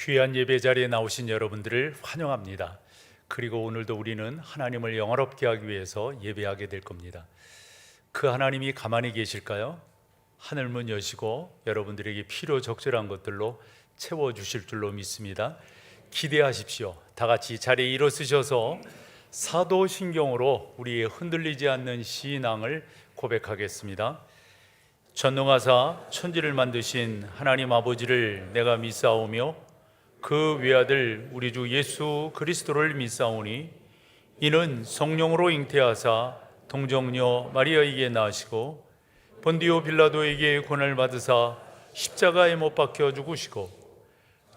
귀한 예배 자리에 나오신 여러분들을 환영합니다. 그리고 오늘도 우리는 하나님을 영화롭게 하기 위해서 예배하게 될 겁니다. 그 하나님이 가만히 계실까요? 하늘문 여시고 여러분들에게 필요 적절한 것들로 채워주실 줄로 믿습니다. 기대하십시오. 다 같이 자리에 일어서셔서 사도신경으로 우리의 흔들리지 않는 신앙을 고백하겠습니다. 전능하사 천지를 만드신 하나님 아버지를 내가 믿사오며 그 외아들 우리 주 예수 그리스도를 믿사오니 이는 성령으로 잉태하사 동정녀 마리아에게 나시고 본디오 빌라도에게 고난을 받으사 십자가에 못 박혀 죽으시고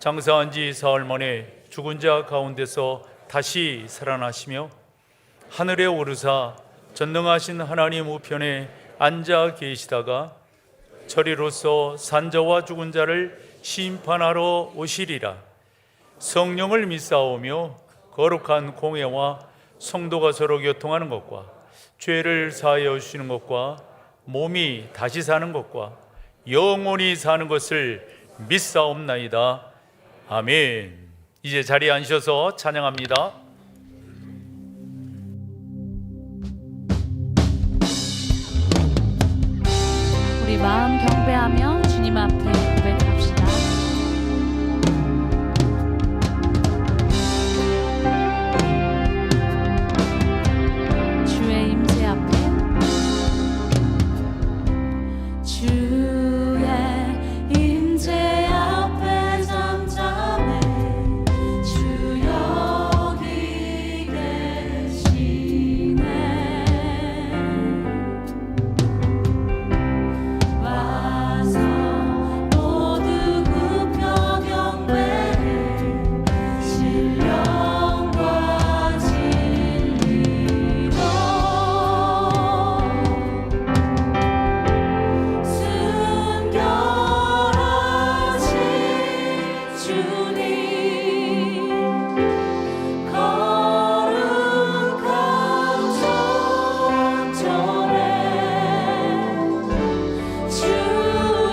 장사한 지 사흘 만에 죽은 자 가운데서 다시 살아나시며 하늘에 오르사 전능하신 하나님 우편에 앉아 계시다가 저리로서 산자와 죽은 자를 심판하러 오시리라. 성령을 믿사오며 거룩한 공회와 성도가 서로 교통하는 것과 죄를 사하여 주시는 것과 몸이 다시 사는 것과 영원히 사는 것을 믿사옵나이다. 아멘. 이제 자리에 앉으셔서 찬양합니다. 우리 마음 경배하며 주님 앞에 고백합시다. 주의 임재 앞에 주의 임재 앞에 잠잠해 주 여기 계시네. 와서 모두 굽혀 경배해 신령과 진리로 순결하신 주님 거룩한 성전에 주의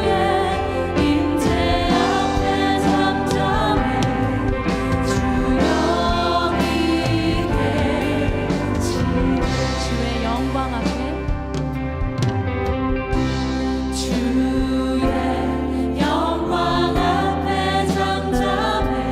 임재 앞에 잠잠해 주 여기 계시네. 주의 영광 앞에 주의 영광 앞에 잠잠해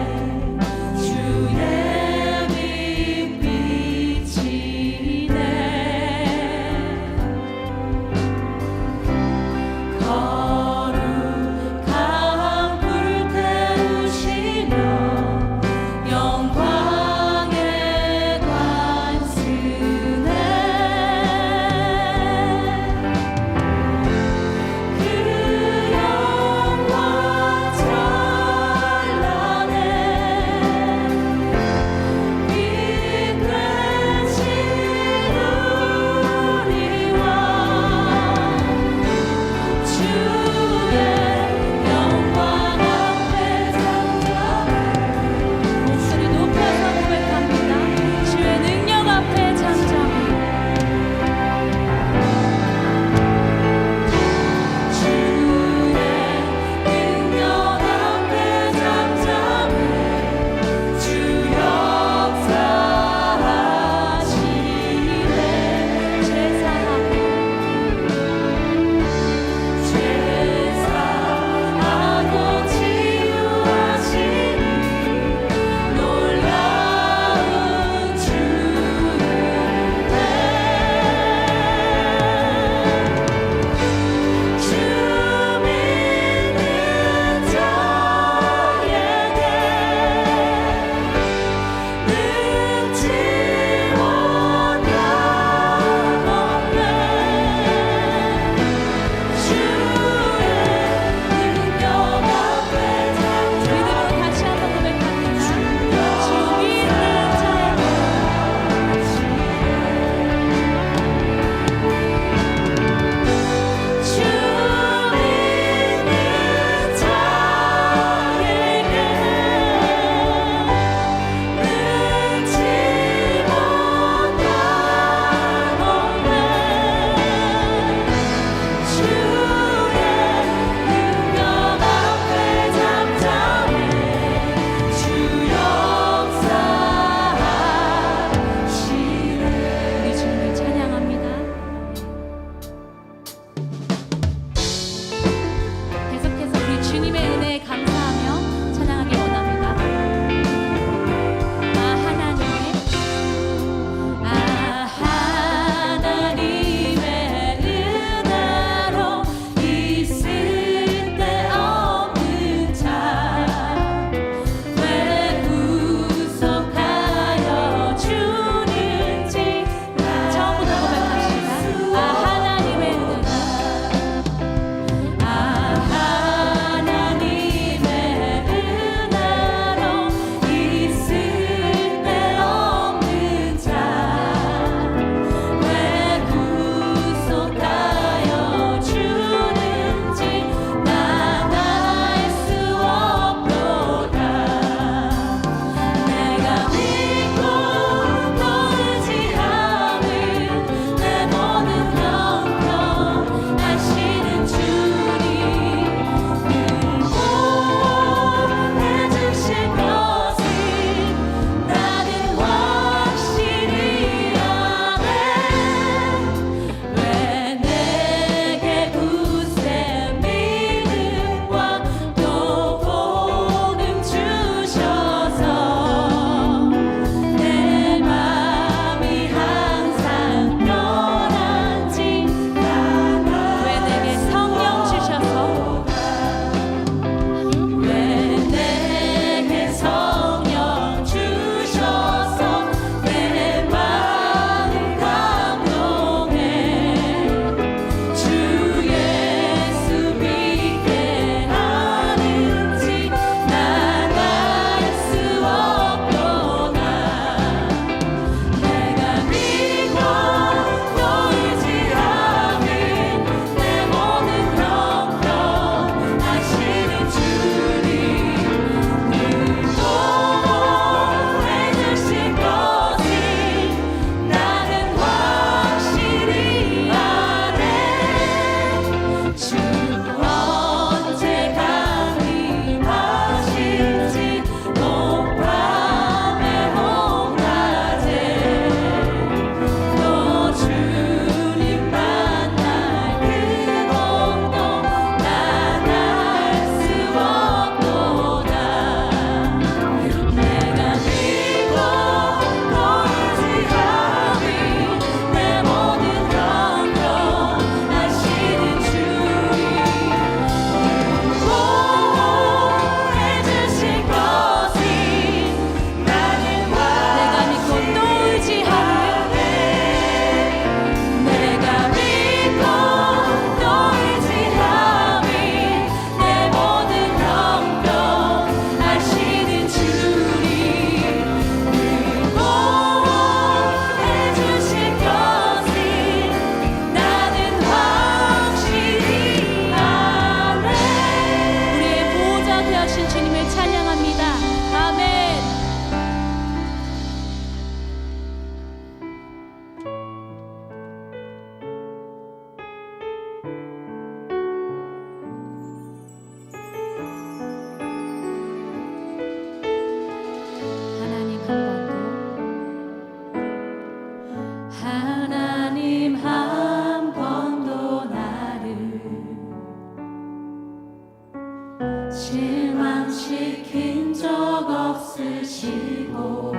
주시고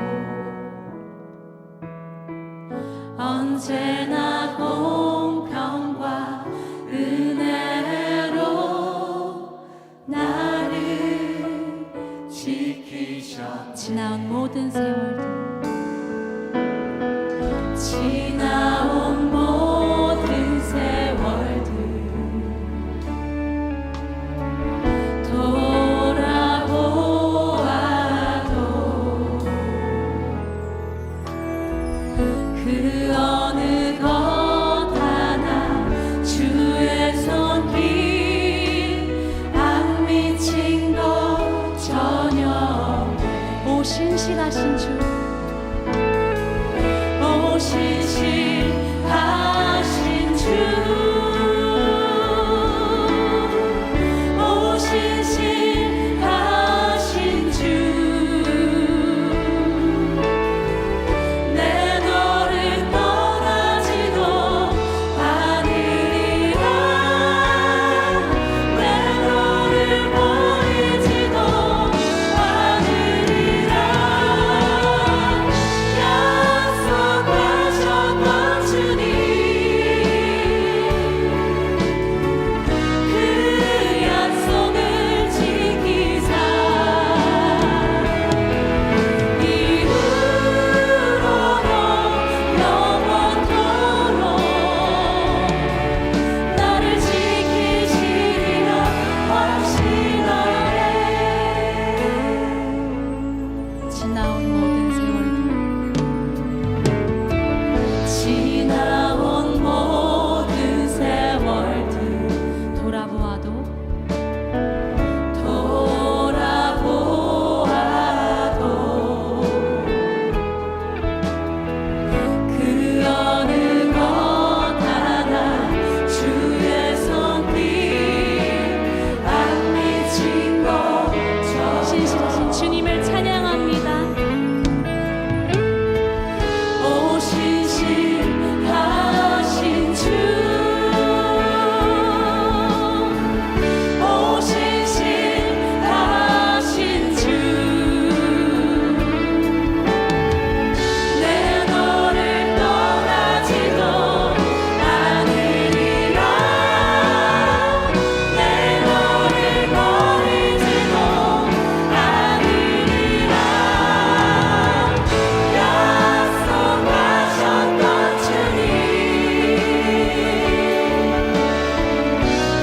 언제나 공평과 은혜로 나를 지키셨네. 지나온 모든 세월들 지나온 모든 세월들 돌아보아도 그 어느 것 하나 주의 손길 안 미친 것 전혀 없네. 오 신실하신 주 오 신실하신 주 오 신실하신 주 내 너를 떠나지도 않으리라 내 너를 버리지도 않으리라 약속하셨던 주님 그 약속을 지키사 이후로도 영원토록 나를 지키시리라 확신하네. 지나온 모든 세월들 지나온 모든 세월들 돌아보아도 그 어느 것 하나 주의 손길 안 미친 것 신실하신 주님을 찬양합니다. 오 신실하신 주 오 신실하신 주 내 너를 떠나지도 않으리라 내 너를 버리지도 않으리라 약속하셨던 주님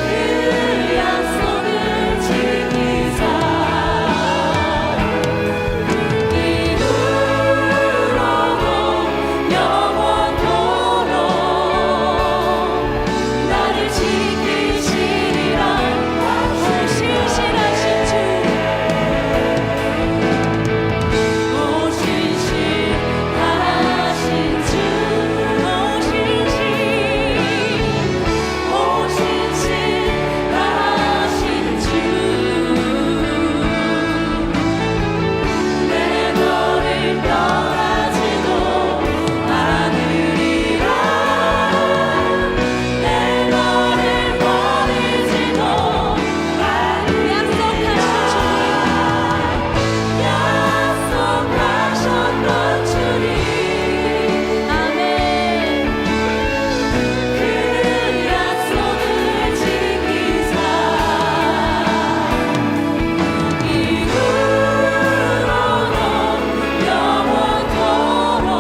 그 약속을 지키사 이후로도 영원토록 나를 지키시리라 신실하신 주 오 신실하신 주 오 신실하신 주 내 너를 떠나지도 않으리라 내 너를 버리지도 약속하셨던 주님 아멘 그 약속을 지키사 이후로도 영원토록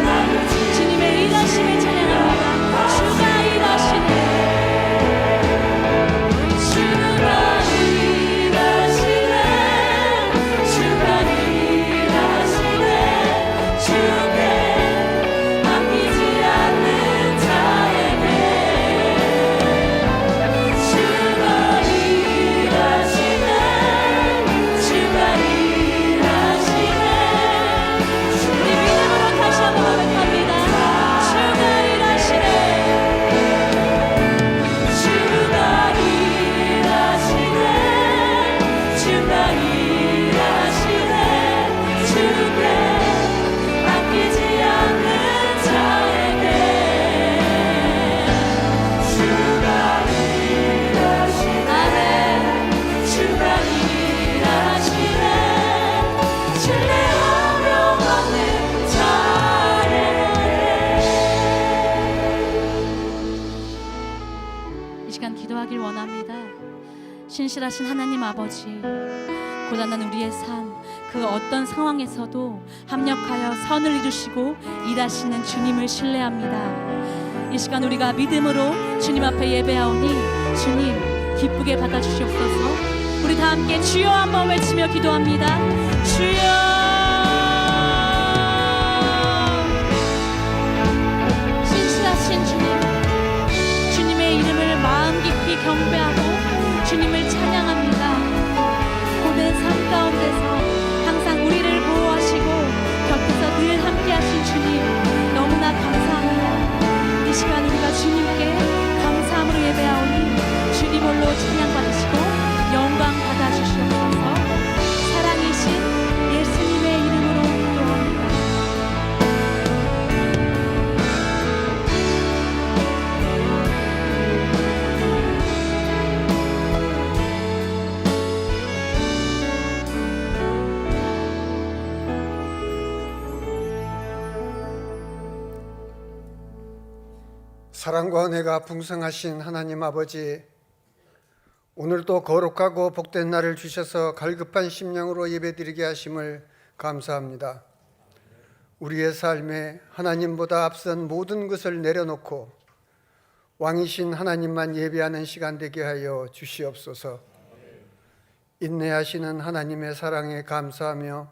나를 주님의 일하심을 찬양합니다. 주가 일하시네 주가 일하시네 주가 일하시네 주께 맡기지 않는 자에게 주가 일하시네 주가 일하시네 우리 믿음으로 다시 한번 고백합니다. 주가 일하시네 주가 일하시네 주가 일하시네 주께 맡기지 않는 자에게 주가 일하시네 아멘 주가 일하시네 신실하신 하나님 아버지, 고단한 우리의 삶, 그 어떤 상황에서도 합력하여 선을 이루시고 일하시는 주님을 신뢰합니다. 이 시간 우리가 믿음으로 주님 앞에 예배하오니 주님 기쁘게 받아주시옵소서. 우리 다 함께 주여 한번 외치며 기도합니다. 주여. 신실하신 주님, 주님의 이름을 마음 깊이 경배하고 주님을 찬양합니다. 고된 삶 가운데서 항상 우리를 보호하시고 곁에서 늘 함께 하신 주님, 너무나 감사합니다. 이 시간 우리가 주님께 감사함으로 예배하오니 주님 홀로 찬양받으시고 영광 받아주시옵소서. 사랑이신 예수님의 이름으로 기도합니다. 사랑과 은혜가 풍성하신 하나님 아버지, 오늘도 거룩하고 복된 날을 주셔서 갈급한 심령으로 예배드리게 하심을 감사합니다. 우리의 삶에 하나님보다 앞선 모든 것을 내려놓고 왕이신 하나님만 예배하는 시간 되게 하여 주시옵소서. 인내하시는 하나님의 사랑에 감사하며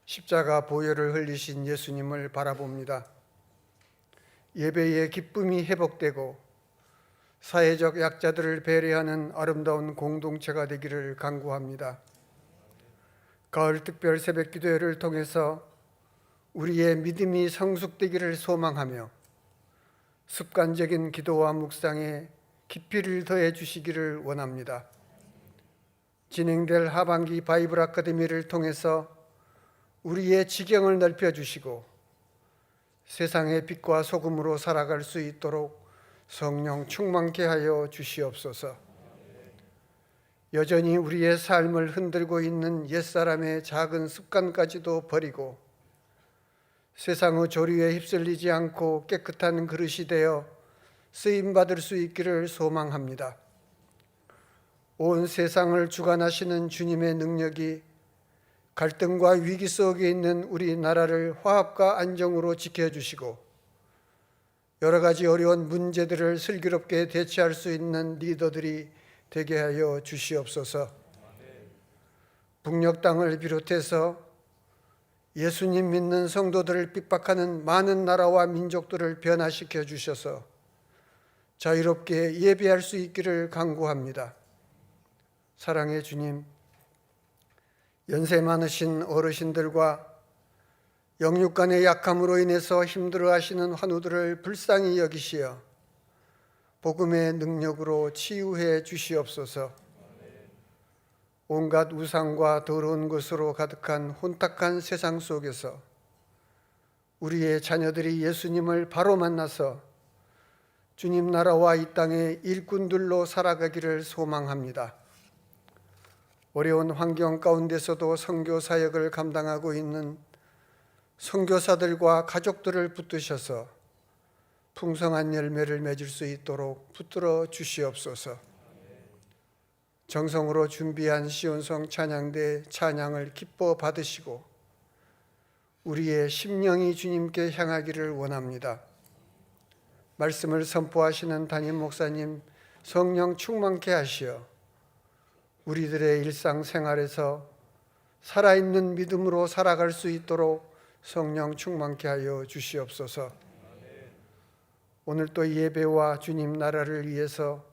십자가 보혈을 흘리신 예수님을 바라봅니다. 예배의 기쁨이 회복되고 사회적 약자들을 배려하는 아름다운 공동체가 되기를 간구합니다. 가을 특별 새벽 기도회를 통해서 우리의 믿음이 성숙되기를 소망하며 습관적인 기도와 묵상에 깊이를 더해 주시기를 원합니다. 진행될 하반기 바이블 아카데미를 통해서 우리의 지경을 넓혀 주시고 세상의 빛과 소금으로 살아갈 수 있도록 성령 충만케 하여 주시옵소서. 여전히 우리의 삶을 흔들고 있는 옛사람의 작은 습관까지도 버리고 세상의 조류에 휩쓸리지 않고 깨끗한 그릇이 되어 쓰임받을 수 있기를 소망합니다. 온 세상을 주관하시는 주님의 능력이 갈등과 위기 속에 있는 우리나라를 화합과 안정으로 지켜주시고 여러 가지 어려운 문제들을 슬기롭게 대처할 수 있는 리더들이 되게 하여 주시옵소서. 북녘 땅을 비롯해서 예수님 믿는 성도들을 핍박하는 많은 나라와 민족들을 변화시켜 주셔서 자유롭게 예배할 수 있기를 간구합니다. 사랑의 주님, 연세 많으신 어르신들과 영육 간의 약함으로 인해서 힘들어하시는 환우들을 불쌍히 여기시어 복음의 능력으로 치유해 주시옵소서. 온갖 우상과 더러운 것으로 가득한 혼탁한 세상 속에서 우리의 자녀들이 예수님을 바로 만나서 주님 나라와 이 땅의 일꾼들로 살아가기를 소망합니다. 어려운 환경 가운데서도 선교 사역을 감당하고 있는 선교사들과 가족들을 붙드셔서 풍성한 열매를 맺을 수 있도록 붙들어 주시옵소서. 정성으로 준비한 시온성 찬양대 찬양을 기뻐 받으시고 우리의 심령이 주님께 향하기를 원합니다. 말씀을 선포하시는 담임 목사님 성령 충만케 하시어 우리들의 일상생활에서 살아있는 믿음으로 살아갈 수 있도록 성령 충만케 하여 주시옵소서. 오늘 또 예배와 주님 나라를 위해서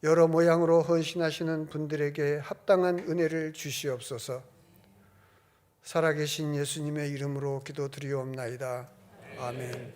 여러 모양으로 헌신하시는 분들에게 합당한 은혜를 주시옵소서. 살아계신 예수님의 이름으로 기도드리옵나이다. 아멘.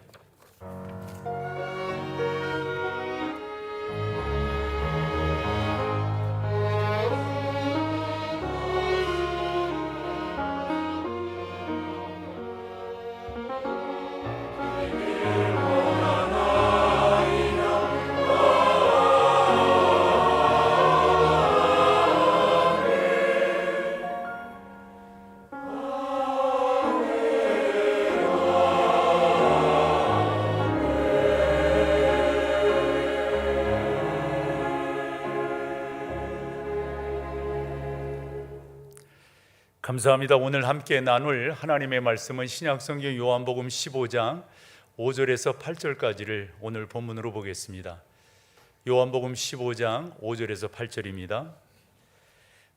감사합니다. 오늘 함께 나눌 하나님의 말씀은 신약성경 요한복음 15장 5절에서 8절까지를 오늘 본문으로 보겠습니다. 요한복음 15장 5절에서 8절입니다.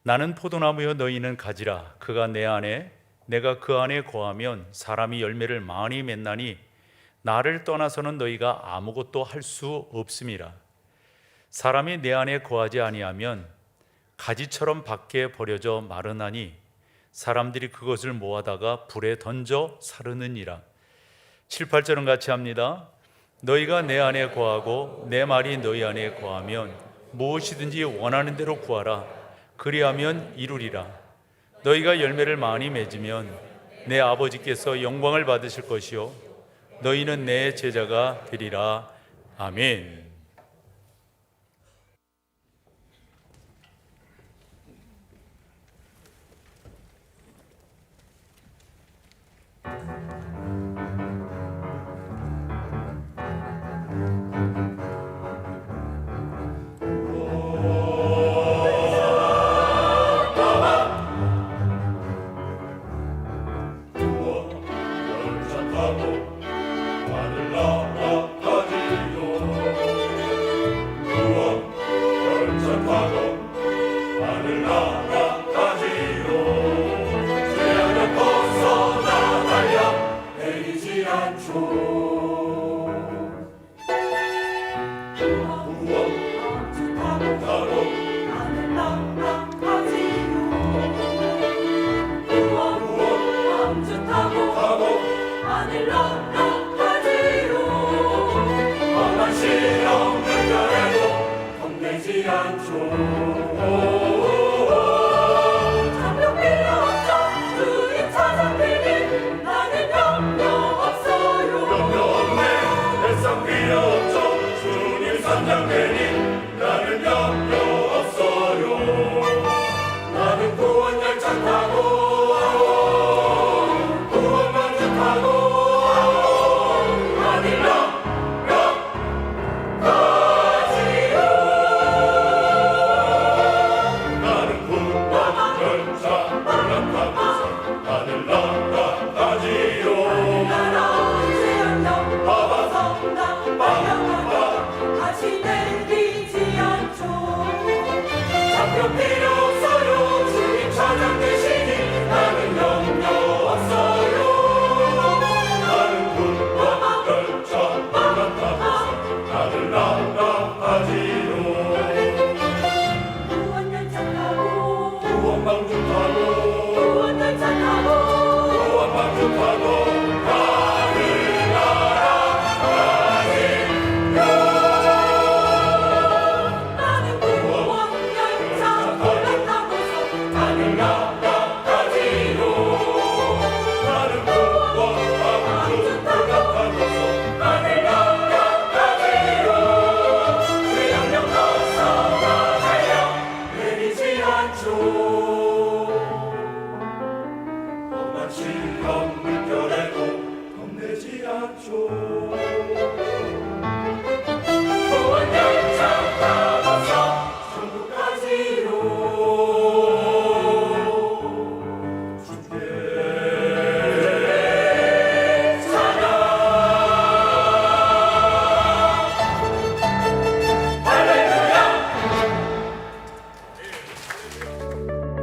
나는 포도나무여 너희는 가지라. 그가 내 안에 내가 그 안에 거하면 사람이 열매를 많이 맺나니 나를 떠나서는 너희가 아무것도 할 수 없음이라. 사람이 내 안에 거하지 아니하면 가지처럼 밖에 버려져 마르나니 사람들이 그것을 모아다가 불에 던져 사르느니라. 7, 8절은 같이 합니다. 너희가 내 안에 거하고 내 말이 너희 안에 거하면 무엇이든지 원하는 대로 구하라. 그리하면 이루리라. 너희가 열매를 많이 맺으면 내 아버지께서 영광을 받으실 것이요 너희는 내 제자가 되리라. 아멘.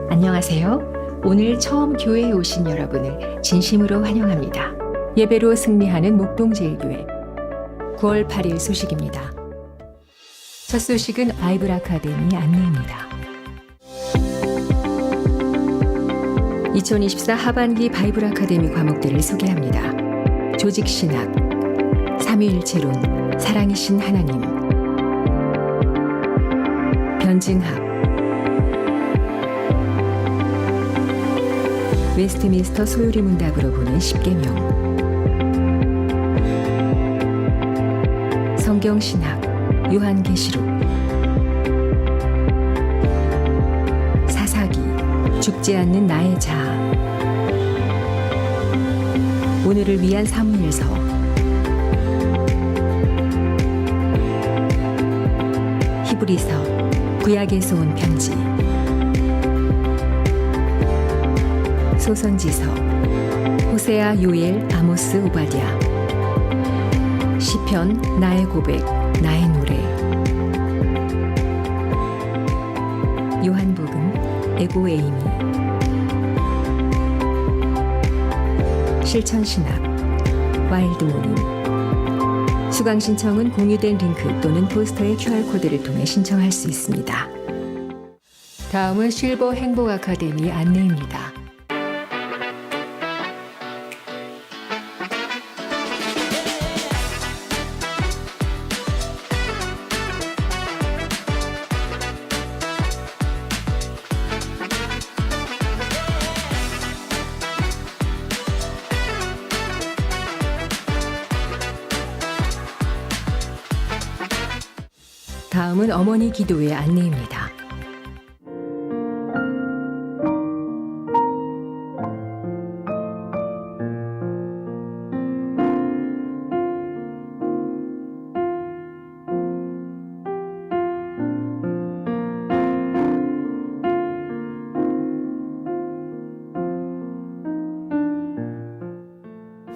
안녕하세요. 오늘 처음 교회에 오신 여러분을 진심으로 환영합니다. 예배로 승리하는 목동제일교회 9월 8일 소식입니다. 첫 소식은 바이블 아카데미 안내입니다. 2024 하반기 바이블 아카데미 과목들을 소개합니다. 조직신학, 삼위일체론, 사랑이신 하나님, 변증학, 웨스트민스터 소요리 문답으로 보는 10계명, 성경신학, 요한계시록, 사사기, 죽지 않는 나의 자아, 오늘을 위한 사무엘서, 히브리서, 구약에서 온 편지, 소선지서, 호세아, 요엘, 아모스, 오바댜, 시편, 나의 고백, 나의 노래, 요한복음, 에고에이미, 실천신학, 와일드모닝. 수강 신청은 공유된 링크 또는 포스터의 QR코드를 통해 신청할 수 있습니다. 다음은 실버 행복 아카데미 안내입니다. 다음은 어머니 기도회 안내입니다.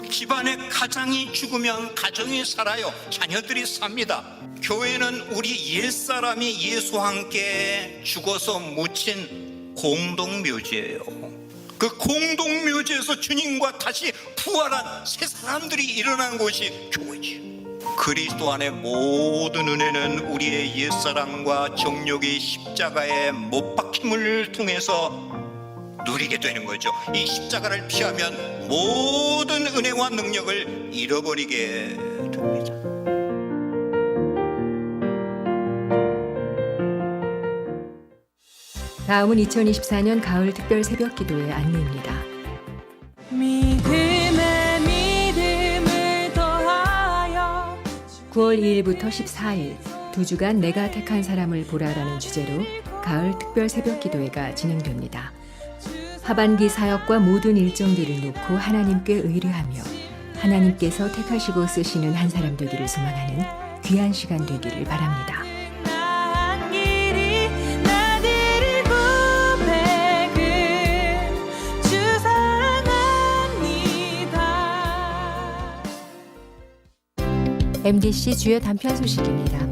집안에 가장이 죽으면 가정이 살아요. 자녀들이 삽니다. 교회는 우리 옛사람이 예수와 함께 죽어서 묻힌 공동묘지예요. 그 공동묘지에서 주님과 다시 부활한 새 사람들이 일어난 곳이 교회지. 그리스도 안의 모든 은혜는 우리의 옛사람과 정욕의 십자가에 못 박힘을 통해서 누리게 되는 거죠. 이 십자가를 피하면 모든 은혜와 능력을 잃어버리게 됩니다. 다음은 2024년 가을 특별 새벽 기도회 안내입니다. 믿음에 믿음을 더하여 9월 2일부터 14일 2주간 내가 택한 사람을 보라라는 주제로 가을 특별 새벽 기도회가 진행됩니다. 하반기 사역과 모든 일정들을 놓고 하나님께 의뢰하며 하나님께서 택하시고 쓰시는 한 사람 되기를 소망하는 귀한 시간 되기를 바랍니다. 나한 길이 나들이 고백은 주 사랑합니다. MDC 주요 단편 소식입니다.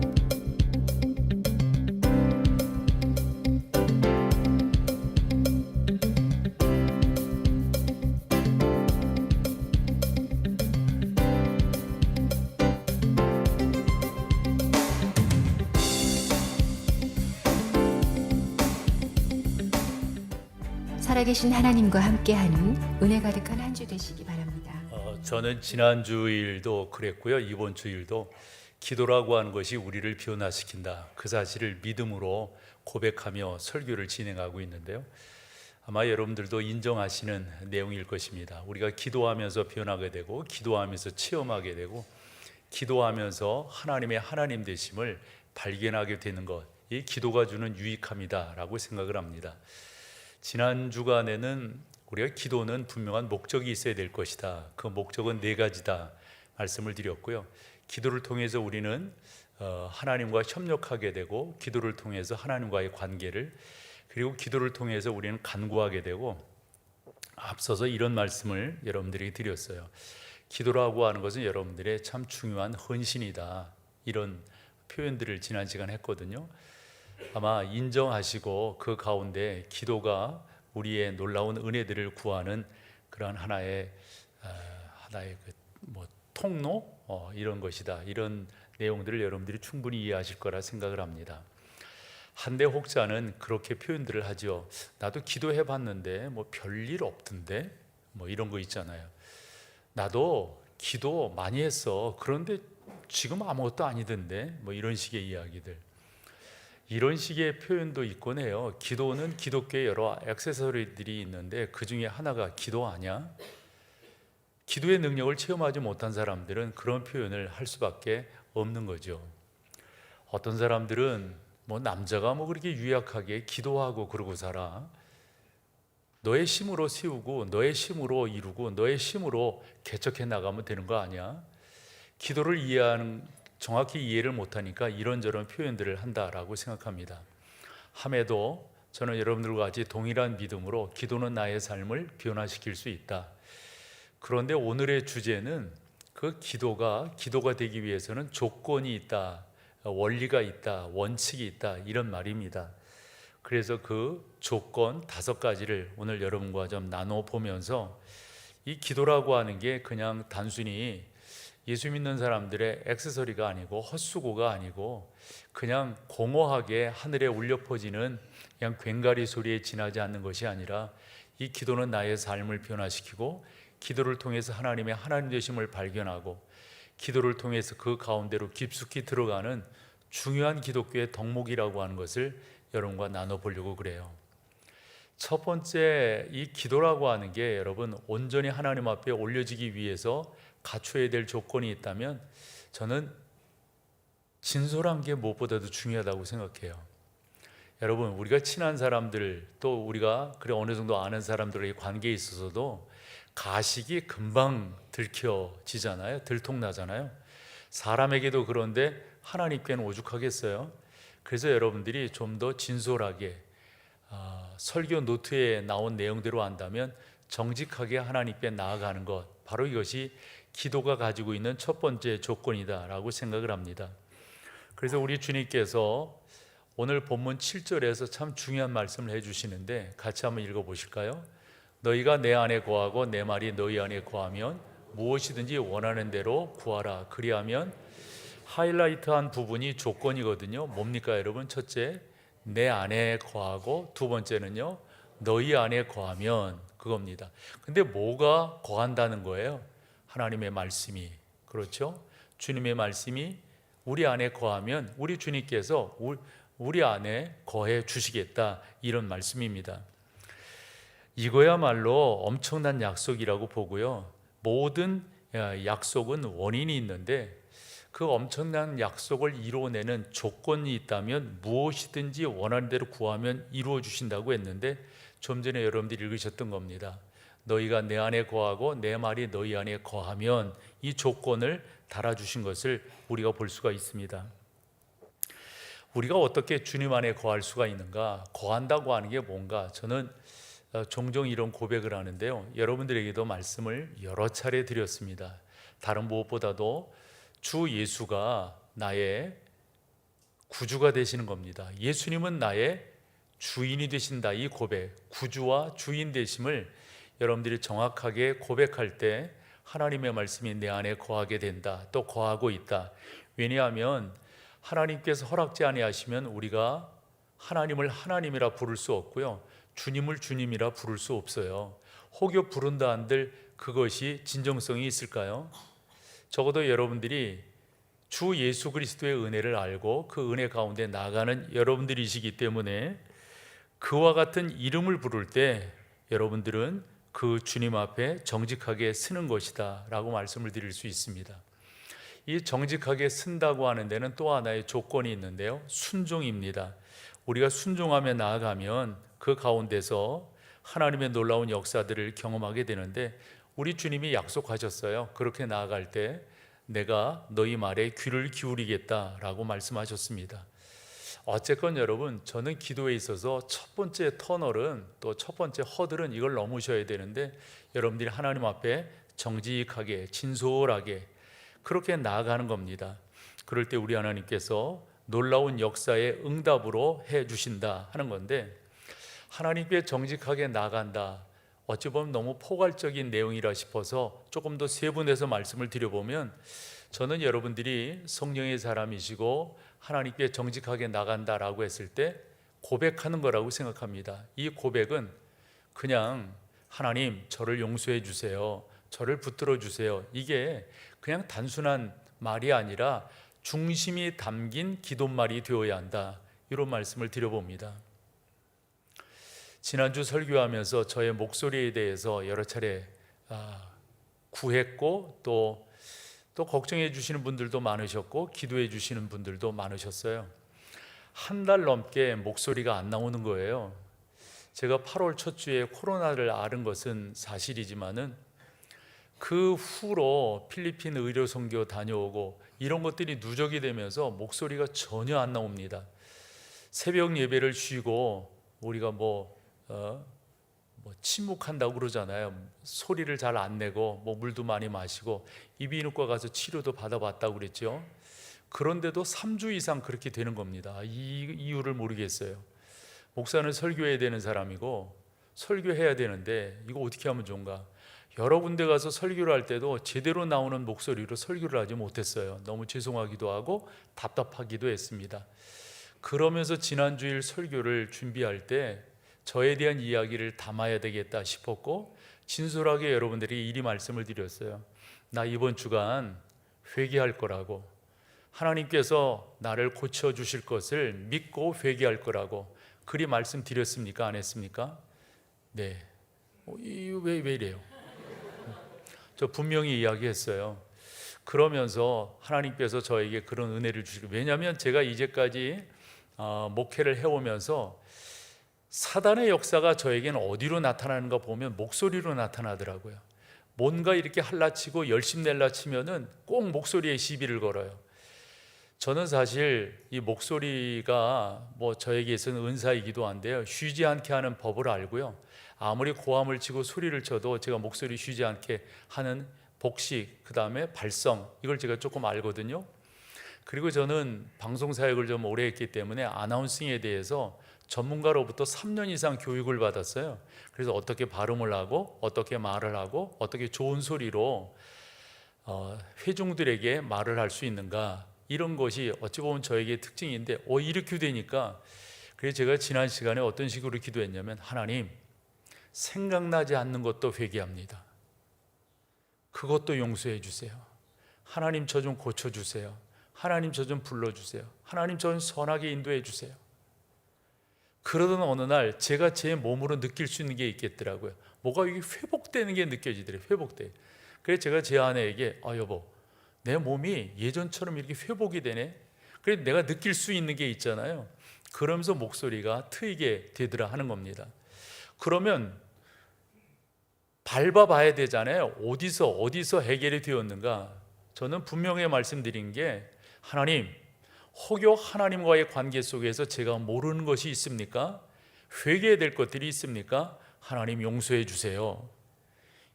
살아계신 하나님과 함께하는 은혜 가득한 한 주 되시기 바랍니다. 저는 지난 주일도 그랬고요. 이번 주일도 기도라고 하는 것이 우리를 변화시킨다. 그 사실을 믿음으로 고백하며 설교를 진행하고 있는데요. 아마 여러분들도 인정하시는 내용일 것입니다. 우리가 기도하면서 변하게 되고 기도하면서 체험하게 되고 기도하면서 하나님의 하나님 되심을 발견하게 되는 것, 이 기도가 주는 유익함이다라고 생각을 합니다. 지난 주간에는 우리가 기도는 분명한 목적이 있어야 될 것이다. 그 목적은 4가지다 말씀을 드렸고요. 기도를 통해서 우리는 하나님과 협력하게 되고 기도를 통해서 하나님과의 관계를, 그리고 기도를 통해서 우리는 간구하게 되고, 앞서서 이런 말씀을 여러분들에게 드렸어요. 기도라고 하는 것은 여러분들의 참 중요한 헌신이다. 이런 표현들을 지난 시간에 했거든요. 아마 인정하시고 그 가운데 기도가 우리의 놀라운 은혜들을 구하는 그런 하나의 통로 이런 것이다. 이런 내용들을 여러분들이 충분히 이해하실 거라 생각을 합니다. 한대 혹자는 그렇게 표현들을 하죠. 나도 기도해 봤는데 별일 없던데 이런 거 있잖아요. 나도 기도 많이 했어. 그런데 지금 아무것도 아니던데 이런 식의 이야기들. 이런 식의 표현도 있곤 해요. 기도는 기독교의 여러 액세서리들이 있는데 그 중에 하나가 기도 아니야? 기도의 능력을 체험하지 못한 사람들은 그런 표현을 할 수밖에 없는 거죠. 어떤 사람들은 남자가 그렇게 유약하게 기도하고 그러고 살아. 너의 힘으로 세우고 너의 힘으로 이루고 너의 힘으로 개척해 나가면 되는 거 아니야? 기도를 정확히 이해를 못하니까 이런저런 표현들을 한다라고 생각합니다. 함에도 저는 여러분들과 같이 동일한 믿음으로 기도는 나의 삶을 변화시킬 수 있다. 그런데 오늘의 주제는 그 기도가 되기 위해서는 조건이 있다, 원리가 있다, 원칙이 있다, 이런 말입니다. 그래서 그 조건 5가지를 오늘 여러분과 좀 나눠 보면서 이 기도라고 하는 게 그냥 단순히 예수 믿는 사람들의 액세서리가 아니고 헛수고가 아니고 그냥 공허하게 하늘에 울려 퍼지는 그냥 괭가리 소리에 지나지 않는 것이 아니라 이 기도는 나의 삶을 변화시키고 기도를 통해서 하나님의 하나님 되심을 발견하고 기도를 통해서 그 가운데로 깊숙이 들어가는 중요한 기독교의 덕목이라고 하는 것을 여러분과 나눠보려고 그래요. 첫 번째, 이 기도라고 하는 게 여러분 온전히 하나님 앞에 올려지기 위해서 갖춰야 될 조건이 있다면 저는 진솔한 게 무엇보다도 중요하다고 생각해요. 여러분, 우리가 친한 사람들 또 우리가 그래 어느 정도 아는 사람들의 관계에 있어서도 가식이 금방 들켜지잖아요. 들통나잖아요. 사람에게도 그런데 하나님께는 오죽하겠어요. 그래서 여러분들이 좀 더 진솔하게 설교 노트에 나온 내용대로 한다면 정직하게 하나님께 나아가는 것, 바로 이것이 기도가 가지고 있는 첫 번째 조건이다라고 생각을 합니다. 그래서 우리 주님께서 오늘 본문 7절에서 참 중요한 말씀을 해주시는데 같이 한번 읽어보실까요? 너희가 내 안에 거하고 내 말이 너희 안에 거하면 무엇이든지 원하는 대로 구하라. 그리하면 하이라이트한 부분이 조건이거든요. 뭡니까 여러분? 첫째, 내 안에 거하고 두 번째는요, 너희 안에 거하면, 그겁니다. 근데 뭐가 거한다는 거예요? 하나님의 말씀이, 그렇죠? 주님의 말씀이 우리 안에 거하면 우리 주님께서 우리 안에 거해 주시겠다, 이런 말씀입니다. 이거야말로 엄청난 약속이라고 보고요. 모든 약속은 원인이 있는데 그 엄청난 약속을 이루어내는 조건이 있다면 무엇이든지 원하는 대로 구하면 이루어 주신다고 했는데 좀 전에 여러분들이 읽으셨던 겁니다. 너희가 내 안에 거하고 내 말이 너희 안에 거하면, 이 조건을 달아주신 것을 우리가 볼 수가 있습니다. 우리가 어떻게 주님 안에 거할 수가 있는가? 거한다고 하는 게 뭔가? 저는 종종 이런 고백을 하는데요, 여러분들에게도 말씀을 여러 차례 드렸습니다. 다른 무엇보다도 주 예수가 나의 구주가 되시는 겁니다. 예수님은 나의 주인이 되신다. 이 고백, 구주와 주인 되심을 여러분들이 정확하게 고백할 때 하나님의 말씀이 내 안에 거하게 된다, 또 거하고 있다. 왜냐하면 하나님께서 허락지 아니하시면 우리가 하나님을 하나님이라 부를 수 없고요, 주님을 주님이라 부를 수 없어요. 혹여 부른다 한들 그것이 진정성이 있을까요? 적어도 여러분들이 주 예수 그리스도의 은혜를 알고 그 은혜 가운데 나가는 여러분들이시기 때문에 그와 같은 이름을 부를 때 여러분들은 그 주님 앞에 정직하게 쓰는 것이다 라고 말씀을 드릴 수 있습니다. 이 정직하게 쓴다고 하는 데는 또 하나의 조건이 있는데요, 순종입니다. 우리가 순종하며 나아가면 그 가운데서 하나님의 놀라운 역사들을 경험하게 되는데 우리 주님이 약속하셨어요. 그렇게 나아갈 때 내가 너희 말에 귀를 기울이겠다라고 말씀하셨습니다. 어쨌건 여러분, 저는 기도에 있어서 첫 번째 터널은, 또 첫 번째 허들은 이걸 넘으셔야 되는데 여러분들이 하나님 앞에 정직하게 진솔하게 그렇게 나아가는 겁니다. 그럴 때 우리 하나님께서 놀라운 역사의 응답으로 해 주신다 하는 건데, 하나님께 정직하게 나간다, 어찌 보면 너무 포괄적인 내용이라 싶어서 조금 더 세분해서 말씀을 드려보면, 저는 여러분들이 성령의 사람이시고 하나님께 정직하게 나간다라고 했을 때 고백하는 거라고 생각합니다. 이 고백은 그냥 하나님 저를 용서해 주세요, 저를 붙들어 주세요, 이게 그냥 단순한 말이 아니라 중심이 담긴 기도말이 되어야 한다, 이런 말씀을 드려봅니다. 지난주 설교하면서 저의 목소리에 대해서 여러 차례 구했고 또 걱정해 주시는 분들도 많으셨고 기도해 주시는 분들도 많으셨어요. 한 달 넘게 목소리가 안 나오는 거예요. 제가 8월 첫 주에 코로나를 앓은 것은 사실이지만은 그 후로 필리핀 의료 선교 다녀오고 이런 것들이 누적이 되면서 목소리가 전혀 안 나옵니다. 새벽 예배를 쉬고 우리가 침묵한다고 그러잖아요. 소리를 잘 안 내고 물도 많이 마시고 이비인후과 가서 치료도 받아봤다고 그랬죠. 그런데도 3주 이상 그렇게 되는 겁니다. 이 이유를 모르겠어요. 목사는 설교해야 되는 사람이고 설교해야 되는데 이거 어떻게 하면 좋은가? 여러 군데 가서 설교를 할 때도 제대로 나오는 목소리로 설교를 하지 못했어요. 너무 죄송하기도 하고 답답하기도 했습니다. 그러면서 지난주일 설교를 준비할 때 저에 대한 이야기를 담아야 되겠다 싶었고 진솔하게 여러분들이 이리 말씀을 드렸어요. 나 이번 주간 회개할 거라고, 하나님께서 나를 고쳐주실 것을 믿고 회개할 거라고 그리 말씀드렸습니까? 안 했습니까? 네. 왜 이래요? 저 분명히 이야기했어요. 그러면서 하나님께서 저에게 그런 은혜를 주시고, 왜냐하면 제가 이제까지 목회를 해오면서 사단의 역사가 저에게는 어디로 나타나는가 보면 목소리로 나타나더라고요. 뭔가 이렇게 할라치고 열심낼라 치면은 꼭 목소리에 시비를 걸어요. 저는 사실 이 목소리가 저에게 있어서는 은사이기도 한데요, 쉬지 않게 하는 법을 알고요, 아무리 고함을 치고 소리를 쳐도 제가 목소리 쉬지 않게 하는 복식, 그 다음에 발성, 이걸 제가 조금 알거든요. 그리고 저는 방송 사역을 좀 오래 했기 때문에 아나운싱에 대해서 전문가로부터 3년 이상 교육을 받았어요. 그래서 어떻게 발음을 하고 어떻게 말을 하고 어떻게 좋은 소리로 회중들에게 말을 할 수 있는가, 이런 것이 어찌 보면 저에게 특징인데 이렇게 되니까, 그래서 제가 지난 시간에 어떤 식으로 기도했냐면, 하나님, 생각나지 않는 것도 회개합니다. 그것도 용서해 주세요. 하나님, 저 좀 고쳐주세요. 하나님, 저 좀 불러주세요. 하나님, 저 좀 선하게 인도해 주세요. 그러던 어느 날 제가 제 몸으로 느낄 수 있는 게 있겠더라고요. 뭐가 이게 회복되는 게 느껴지더래요. 회복돼. 그래서 제가 제 아내에게, 여보, 내 몸이 예전처럼 이렇게 회복이 되네. 그래서 내가 느낄 수 있는 게 있잖아요. 그러면서 목소리가 트이게 되더라 하는 겁니다. 그러면 밟아봐야 되잖아요. 어디서 해결이 되었는가? 저는 분명히 말씀드린 게, 하나님, 혹여 하나님과의 관계 속에서 제가 모르는 것이 있습니까? 회개해야 될 것들이 있습니까? 하나님, 용서해 주세요.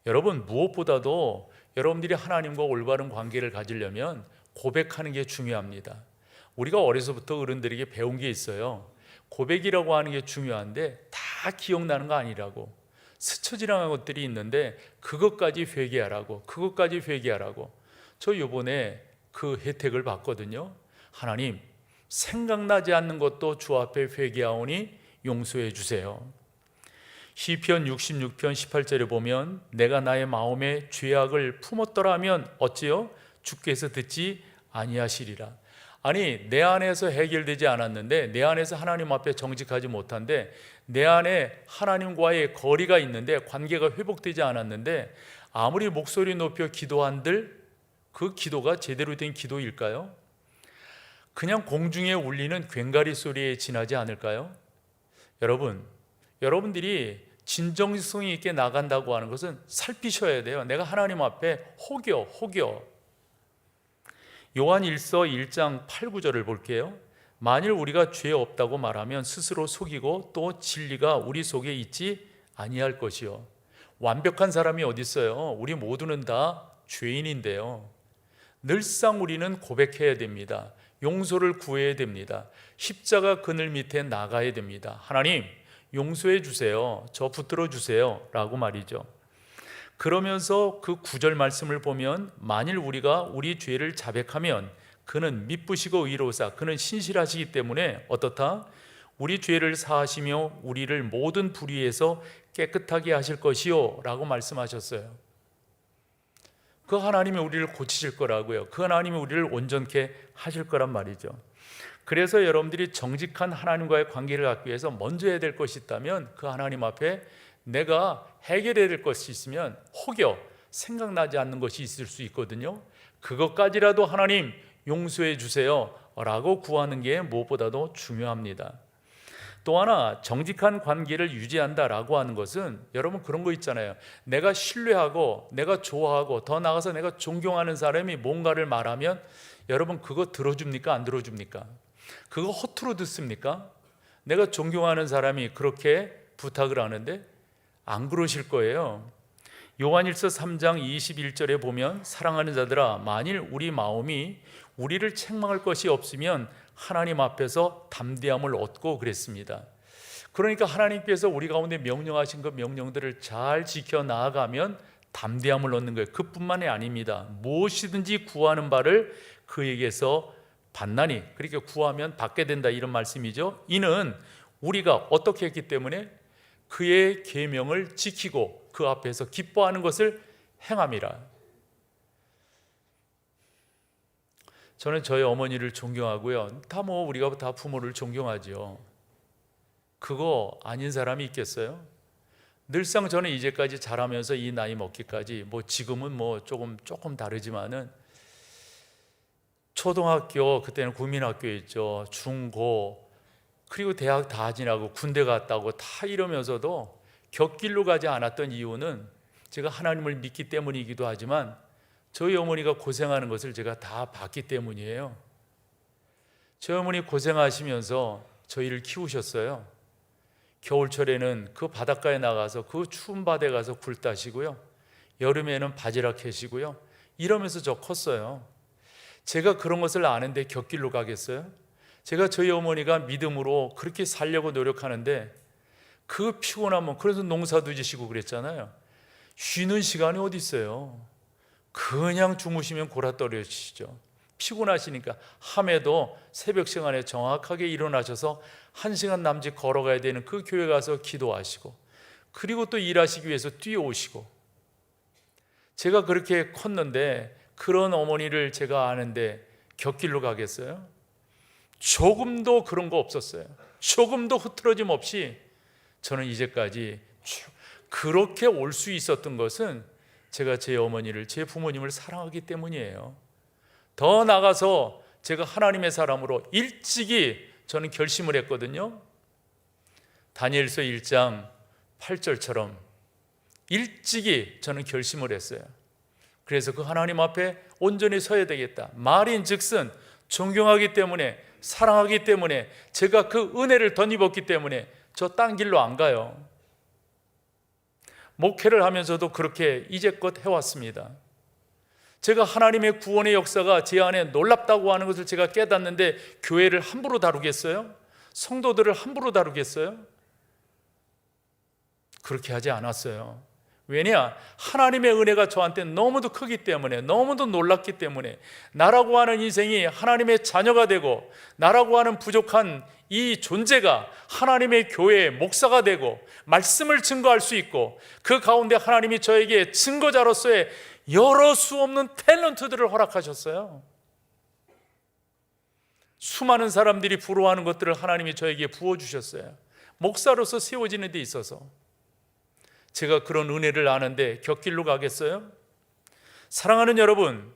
여러분, 무엇보다도 여러분들이 하나님과 올바른 관계를 가지려면 고백하는 게 중요합니다. 우리가 어려서부터 어른들에게 배운 게 있어요. 고백이라고 하는 게 중요한데 다 기억나는 거 아니라고, 스쳐 지나간 것들이 있는데 그것까지 회개하라고, 그것까지 회개하라고. 저 이번에 그 혜택을 받거든요. 하나님, 생각나지 않는 것도 주 앞에 회개하오니 용서해 주세요. 시편 66편 18절에 보면, 내가 나의 마음에 죄악을 품었더라 하면 어찌요? 주께서 듣지 아니하시리라. 아니, 내 안에서 해결되지 않았는데, 내 안에서 하나님 앞에 정직하지 못한데, 내 안에 하나님과의 거리가 있는데, 관계가 회복되지 않았는데, 아무리 목소리 높여 기도한들 그 기도가 제대로 된 기도일까요? 그냥 공중에 울리는 괭가리 소리에 지나지 않을까요? 여러분들이 진정성 있게 나간다고 하는 것은 살피셔야 돼요. 내가 하나님 앞에 혹여. 요한 1서 1장 8, 9절을 볼게요. 만일 우리가 죄 없다고 말하면 스스로 속이고 또 진리가 우리 속에 있지 아니할 것이요. 완벽한 사람이 어디 있어요? 우리 모두는 다 죄인인데요. 늘상 우리는 고백해야 됩니다. 용서를 구해야 됩니다. 십자가 그늘 밑에 나가야 됩니다. 하나님, 용서해 주세요. 저 붙들어 주세요. 라고 말이죠. 그러면서 그 9절 말씀을 보면, 만일 우리가 우리 죄를 자백하면 그는 미쁘시고 의로우사, 그는 신실하시기 때문에 어떻다? 우리 죄를 사하시며 우리를 모든 불의에서 깨끗하게 하실 것이요 라고 말씀하셨어요. 그 하나님이 우리를 고치실 거라고요. 그 하나님이 우리를 온전케 하실 거란 말이죠. 그래서 여러분들이 정직한 하나님과의 관계를 갖기 위해서 먼저 해야 될 것이 있다면, 그 하나님 앞에 내가 해결해야 될 것이 있으면 혹여 생각나지 않는 것이 있을 수 있거든요. 그것까지라도 하나님 용서해 주세요 라고 구하는 게 무엇보다도 중요합니다. 또 하나, 정직한 관계를 유지한다라고 하는 것은, 여러분 그런 거 있잖아요. 내가 신뢰하고 내가 좋아하고 더 나아가서 내가 존경하는 사람이 뭔가를 말하면 여러분 그거 들어줍니까? 안 들어줍니까? 그거 허투루 듣습니까? 내가 존경하는 사람이 그렇게 부탁을 하는데 안 그러실 거예요. 요한일서 3장 21절에 보면 사랑하는 자들아 만일 우리 마음이 우리를 책망할 것이 없으면 하나님 앞에서 담대함을 얻고 그랬습니다. 그러니까 하나님께서 우리 가운데 명령하신 그 명령들을 잘 지켜 나아가면 담대함을 얻는 거예요. 그뿐만이 아닙니다. 무엇이든지 구하는 바를 그에게서 받나니, 그러니까 구하면 받게 된다 이런 말씀이죠. 이는 우리가 어떻게 했기 때문에 그의 계명을 지키고 그 앞에서 기뻐하는 것을 행함이라. 저는 저희 어머니를 존경하고요. 다 우리가 다 부모를 존경하죠. 그거 아닌 사람이 있겠어요? 늘상 저는 이제까지 자라면서 이 나이 먹기까지 지금은 조금 다르지만은 초등학교 그때는 국민학교였죠. 중고 그리고 대학 다 지나고 군대 갔다고 다 이러면서도 곁길로 가지 않았던 이유는 제가 하나님을 믿기 때문이기도 하지만 저희 어머니가 고생하는 것을 제가 다 봤기 때문이에요. 저희 어머니 고생하시면서 저희를 키우셨어요. 겨울철에는 그 바닷가에 나가서 그 추운 바다에 가서 굴 따시고요. 여름에는 바지락 캐시고요. 이러면서 저 컸어요. 제가 그런 것을 아는데 곁길로 가겠어요? 제가 저희 어머니가 믿음으로 그렇게 살려고 노력하는데 그 피곤하면, 그래서 농사도 지시고 그랬잖아요. 쉬는 시간이 어디 있어요? 그냥 주무시면 골아떨어지시죠. 피곤하시니까 함에도 새벽 시간에 정확하게 일어나셔서 1시간 남짓 걸어가야 되는 그 교회 가서 기도하시고 그리고 또 일하시기 위해서 뛰어오시고, 제가 그렇게 컸는데 그런 어머니를 제가 아는데 곁길로 가겠어요? 조금도 그런 거 없었어요. 조금도 흐트러짐 없이 저는 이제까지 그렇게 올 수 있었던 것은 제가 제 어머니를, 제 부모님을 사랑하기 때문이에요. 더 나가서 제가 하나님의 사람으로 일찍이 저는 결심을 했거든요. 다니엘서 1장 8절처럼 일찍이 저는 결심을 했어요. 그래서 그 하나님 앞에 온전히 서야 되겠다. 말인즉슨 존경하기 때문에, 사랑하기 때문에, 제가 그 은혜를 덧입었기 때문에 저 딴 길로 안 가요. 목회를 하면서도 그렇게 이제껏 해왔습니다. 제가 하나님의 구원의 역사가 제 안에 놀랍다고 하는 것을 제가 깨닫는데 교회를 함부로 다루겠어요? 성도들을 함부로 다루겠어요? 그렇게 하지 않았어요. 왜냐? 하나님의 은혜가 저한테 너무도 크기 때문에, 너무도 놀랍기 때문에, 나라고 하는 인생이 하나님의 자녀가 되고 나라고 하는 부족한 이 존재가 하나님의 교회의 목사가 되고 말씀을 증거할 수 있고 그 가운데 하나님이 저에게 증거자로서의 여러 수 없는 탤런트들을 허락하셨어요. 수많은 사람들이 부러워하는 것들을 하나님이 저에게 부어주셨어요. 목사로서 세워지는 데 있어서. 제가 그런 은혜를 아는데 곁길로 가겠어요? 사랑하는 여러분,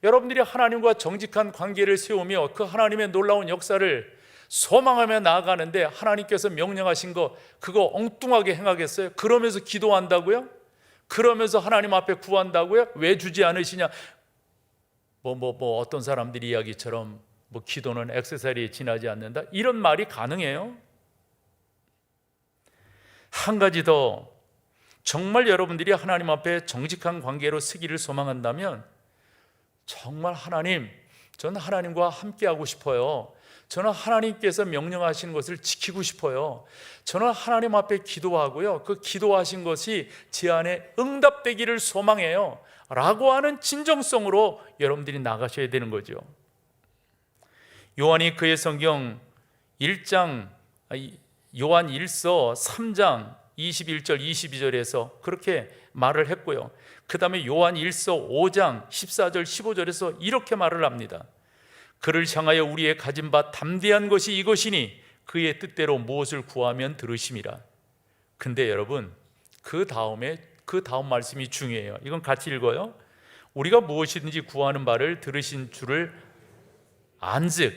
여러분들이 하나님과 정직한 관계를 세우며 그 하나님의 놀라운 역사를 소망하며 나아가는데 하나님께서 명령하신 거 그거 엉뚱하게 행하겠어요? 그러면서 기도한다고요? 그러면서 하나님 앞에 구한다고요? 왜 주지 않으시냐? 어떤 사람들이 이야기처럼 기도는 액세서리에 지나지 않는다, 이런 말이 가능해요? 한 가지 더, 정말 여러분들이 하나님 앞에 정직한 관계로 서기를 소망한다면 정말 하나님, 저는 하나님과 함께하고 싶어요. 저는 하나님께서 명령하신 것을 지키고 싶어요. 저는 하나님 앞에 기도하고요, 그 기도하신 것이 제 안에 응답되기를 소망해요 라고 하는 진정성으로 여러분들이 나가셔야 되는 거죠. 요한이 그의 성경 1장, 요한 1서 3장 21절 22절에서 그렇게 말을 했고요. 그 다음에 요한 1서 5장 14절 15절에서 이렇게 말을 합니다. 그를 향하여 우리의 가진 바 담대한 것이 이것이니 그의 뜻대로 무엇을 구하면 들으심이라. 근데 여러분, 그 다음 말씀이 중요해요. 이건 같이 읽어요. 우리가 무엇이든지 구하는 바를 들으신 줄을 안즉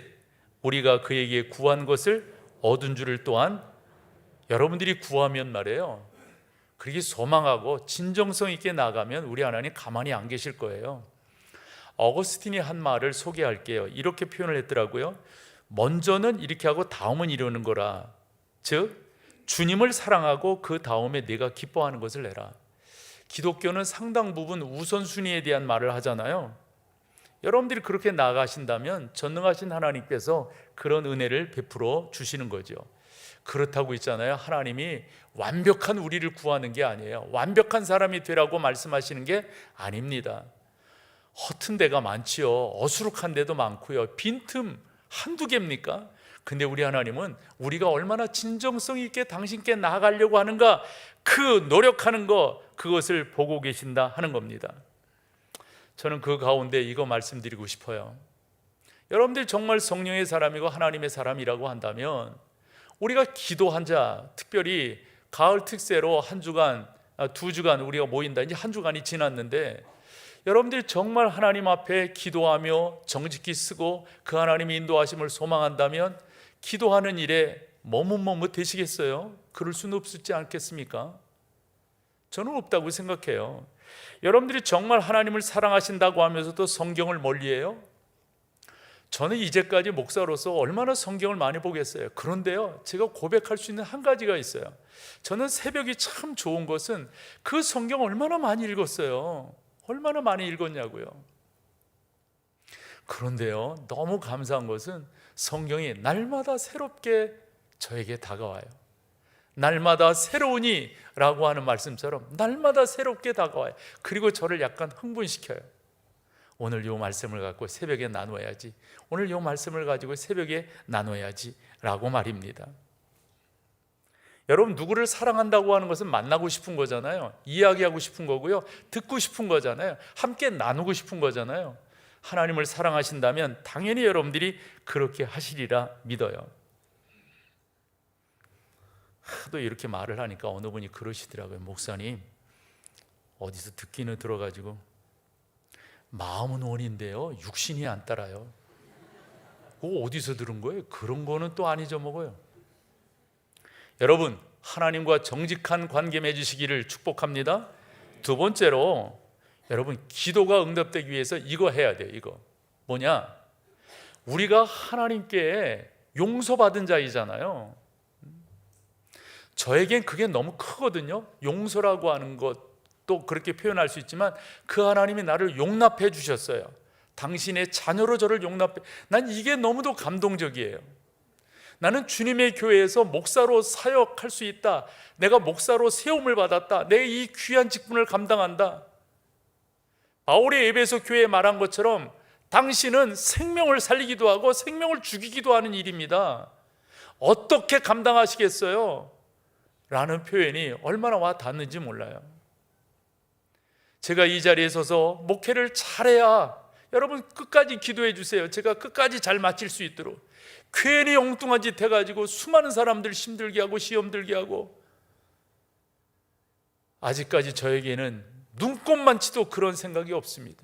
우리가 그에게 구한 것을 얻은 줄을 또한, 여러분들이 구하면 말이에요, 그렇게 소망하고 진정성 있게 나가면 우리 하나님 가만히 안 계실 거예요. 어거스틴이 한 말을 소개할게요. 이렇게 표현을 했더라고요. 먼저는 이렇게 하고 다음은 이러는 거라. 즉 주님을 사랑하고 그 다음에 내가 기뻐하는 것을 내라. 기독교는 상당 부분 우선순위에 대한 말을 하잖아요. 여러분들이 그렇게 나아가신다면 전능하신 하나님께서 그런 은혜를 베풀어 주시는 거죠. 그렇다고 있잖아요. 하나님이 완벽한 우리를 구하는 게 아니에요. 완벽한 사람이 되라고 말씀하시는 게 아닙니다. 허튼 데가 많지요. 어수룩한 데도 많고요. 빈틈 한두 개입니까? 근데 우리 하나님은 우리가 얼마나 진정성 있게 당신께 나아가려고 하는가, 그 노력하는 거, 그것을 보고 계신다 하는 겁니다. 저는 그 가운데 이거 말씀드리고 싶어요. 여러분들 정말 성령의 사람이고 하나님의 사람이라고 한다면 우리가 기도한 자, 특별히 가을 특세로 한 주간, 두 주간 우리가 모인다. 이제 한 주간이 지났는데 여러분들이 정말 하나님 앞에 기도하며 정직히 쓰고 그 하나님의 인도하심을 소망한다면 기도하는 일에 머뭇머뭇해지겠어요? 그럴 수는 없지 않겠습니까? 저는 없다고 생각해요. 여러분들이 정말 하나님을 사랑하신다고 하면서도 성경을 멀리해요? 저는 이제까지 목사로서 얼마나 성경을 많이 보겠어요. 그런데요, 제가 고백할 수 있는 한 가지가 있어요. 저는 새벽이 참 좋은 것은 그 성경 얼마나 많이 읽었어요. 얼마나 많이 읽었냐고요. 그런데요, 너무 감사한 것은 성경이 날마다 새롭게 저에게 다가와요. 날마다 새로우니 라고 하는 말씀처럼 날마다 새롭게 다가와요. 그리고 저를 약간 흥분시켜요. 오늘 이 말씀을 갖고 새벽에 나눠야지, 오늘 이 말씀을 가지고 새벽에 나눠야지 라고 말입니다. 여러분, 누구를 사랑한다고 하는 것은 만나고 싶은 거잖아요. 이야기하고 싶은 거고요. 듣고 싶은 거잖아요. 함께 나누고 싶은 거잖아요. 하나님을 사랑하신다면 당연히 여러분들이 그렇게 하시리라 믿어요. 하도 이렇게 말을 하니까 어느 분이 그러시더라고요. 목사님, 어디서 듣기는 들어가지고 마음은 원인데요, 육신이 안 따라요. 그거 어디서 들은 거예요? 그런 거는 또 안 잊어먹어요. 여러분, 하나님과 정직한 관계 맺으시기를 축복합니다. 두 번째로, 여러분, 기도가 응답되기 위해서 이거 해야 돼요. 이거 뭐냐? 우리가 하나님께 용서받은 자이잖아요. 저에겐 그게 너무 크거든요. 용서라고 하는 것도 그렇게 표현할 수 있지만 그 하나님이 나를 용납해 주셨어요. 당신의 자녀로 저를 용납해. 난 이게 너무도 감동적이에요. 나는 주님의 교회에서 목사로 사역할 수 있다. 내가 목사로 세움을 받았다. 내 이 귀한 직분을 감당한다. 바울의 에베소 교회에 말한 것처럼 당신은 생명을 살리기도 하고 생명을 죽이기도 하는 일입니다. 어떻게 감당하시겠어요? 라는 표현이 얼마나 와 닿는지 몰라요. 제가 이 자리에 서서 목회를 잘해야, 여러분 끝까지 기도해 주세요. 제가 끝까지 잘 마칠 수 있도록. 괜히 엉뚱한 짓 해가지고 수많은 사람들 힘들게 하고 시험 들게 하고, 아직까지 저에게는 눈꼽만치도 그런 생각이 없습니다.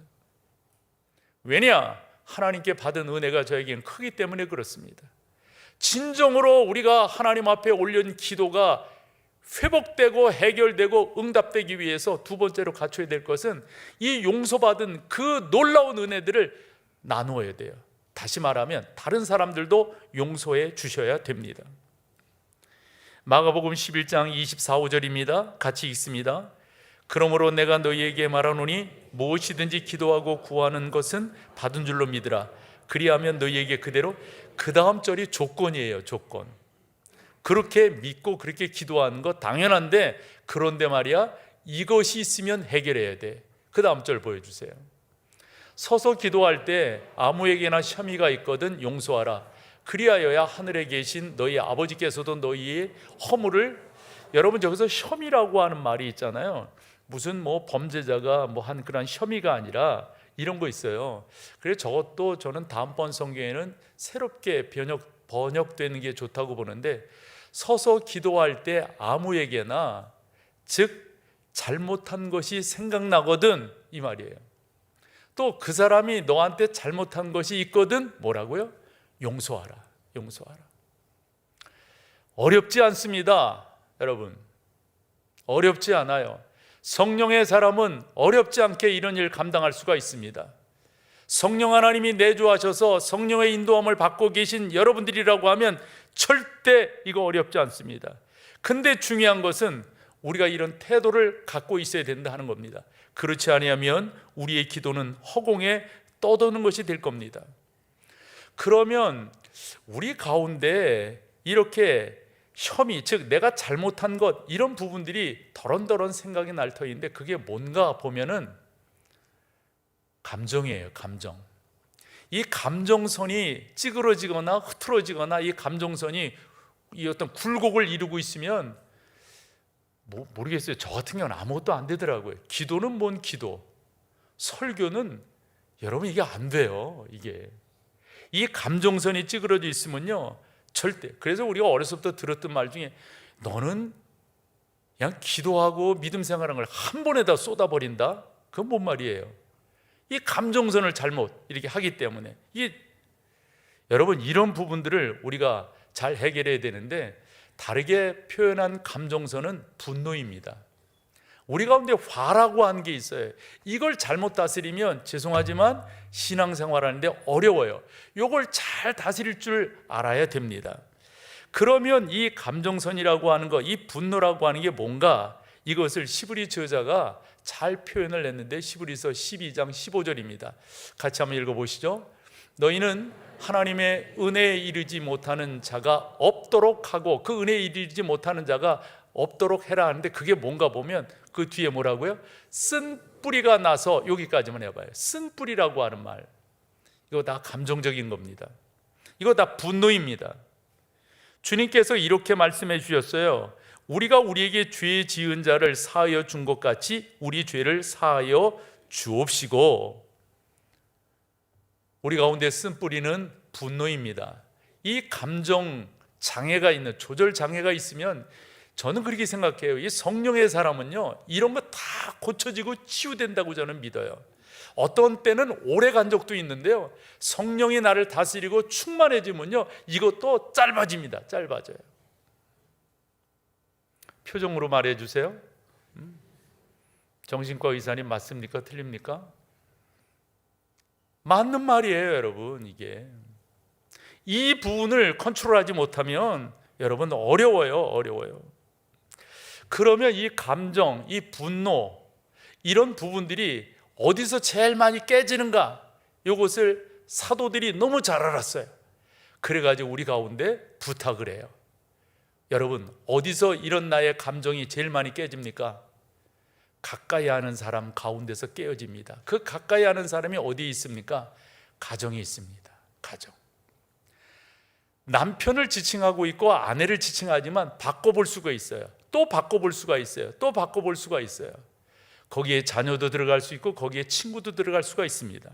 왜냐? 하나님께 받은 은혜가 저에게는 크기 때문에 그렇습니다. 진정으로 우리가 하나님 앞에 올린 기도가 회복되고 해결되고 응답되기 위해서 두 번째로 갖춰야 될 것은 이 용서받은 그 놀라운 은혜들을 나누어야 돼요. 다시 말하면 다른 사람들도 용서해 주셔야 됩니다. 마가복음 11장 24, 5절입니다. 같이 읽습니다. 그러므로 내가 너희에게 말하노니 무엇이든지 기도하고 구하는 것은 받은 줄로 믿으라. 그리하면 너희에게 그대로. 그 다음 절이 조건이에요. 조건. 그렇게 믿고 그렇게 기도하는 거 당연한데, 그런데 말이야, 이것이 있으면 해결해야 돼. 그 다음 절 보여주세요. 서서 기도할 때 아무에게나 혐의가 있거든 용서하라. 그리하여야 하늘에 계신 너희 아버지께서도 너희의 허물을, 여러분 저기서 혐의라고 하는 말이 있잖아요. 무슨 뭐 범죄자가 뭐 한 그런 혐의가 아니라 이런 거 있어요. 그래서 저것도 저는 다음번 성경에는 새롭게 번역되는 게 좋다고 보는데, 서서 기도할 때 아무에게나, 즉 잘못한 것이 생각나거든, 이 말이에요. 또 그 사람이 너한테 잘못한 것이 있거든, 뭐라고요? 용서하라. 용서하라. 어렵지 않습니다, 여러분. 어렵지 않아요. 성령의 사람은 어렵지 않게 이런 일을 감당할 수가 있습니다. 성령 하나님이 내주하셔서 성령의 인도함을 받고 계신 여러분들이라고 하면 절대 이거 어렵지 않습니다. 근데 중요한 것은 우리가 이런 태도를 갖고 있어야 된다 하는 겁니다. 그렇지 아니하면 우리의 기도는 허공에 떠도는 것이 될 겁니다. 그러면 우리 가운데 이렇게 혐의, 즉 내가 잘못한 것, 이런 부분들이 더런더런 생각이 날 터인데 그게 뭔가 보면은 감정이에요. 감정. 이 감정선이 찌그러지거나 흐트러지거나 이 감정선이 이 어떤 굴곡을 이루고 있으면 모르겠어요. 저 같은 경우는 아무것도 안 되더라고요. 기도는 뭔 기도, 설교는 여러분 이게 안 돼요. 이게 이 감정선이 찌그러져 있으면요 절대. 그래서 우리가 어려서부터 들었던 말 중에 너는 그냥 기도하고 믿음 생활하는 걸 한 번에다 쏟아버린다? 그건 뭔 말이에요? 이 감정선을 잘못 이렇게 하기 때문에 여러분 이런 부분들을 우리가 잘 해결해야 되는데 다르게 표현한 감정선은 분노입니다. 우리 가운데 화라고 하는 게 있어요. 이걸 잘못 다스리면 죄송하지만 신앙생활하는데 어려워요. 이걸 잘 다스릴 줄 알아야 됩니다. 그러면 이 감정선이라고 하는 거, 이 분노라고 하는 게 뭔가, 이것을 히브리 저자가 잘 표현을 했는데 히브리서 12장 15절입니다. 같이 한번 읽어보시죠. 너희는 하나님의 은혜에 이르지 못하는 자가 없도록 하고, 그 은혜에 이르지 못하는 자가 없도록 해라 하는데 그게 뭔가 보면 그 뒤에 뭐라고요? 쓴 뿌리가 나서, 여기까지만 해봐요. 쓴 뿌리라고 하는 말, 이거 다 감정적인 겁니다. 이거 다 분노입니다. 주님께서 이렇게 말씀해 주셨어요. 우리가 우리에게 죄 지은 자를 사하여 준 것 같이 우리 죄를 사하여 주옵시고. 우리 가운데 쓴 뿌리는 분노입니다. 이 감정 장애가 있는, 조절 장애가 있으면 저는 그렇게 생각해요. 이 성령의 사람은요 이런 거 다 고쳐지고 치유된다고 저는 믿어요. 어떤 때는 오래 간 적도 있는데요, 성령이 나를 다스리고 충만해지면요 이것도 짧아집니다. 짧아져요. 표정으로 말해 주세요. 정신과 의사님 맞습니까? 틀립니까? 맞는 말이에요, 여러분. 이게 이 부분을 컨트롤하지 못하면 여러분 어려워요. 그러면 이 감정, 이 분노, 이런 부분들이 어디서 제일 많이 깨지는가? 이것을 사도들이 너무 잘 알았어요. 그래가지고 우리 가운데 부탁을 해요. 여러분, 어디서 이런 나의 감정이 제일 많이 깨집니까? 가까이 하는 사람 가운데서 깨어집니다. 그 가까이 하는 사람이 어디에 있습니까? 가정에 있습니다. 가정. 남편을 지칭하고 있고 아내를 지칭하지만 바꿔볼 수가 있어요. 또 바꿔볼 수가 있어요. 또 바꿔볼 수가 있어요. 거기에 자녀도 들어갈 수 있고 거기에 친구도 들어갈 수가 있습니다.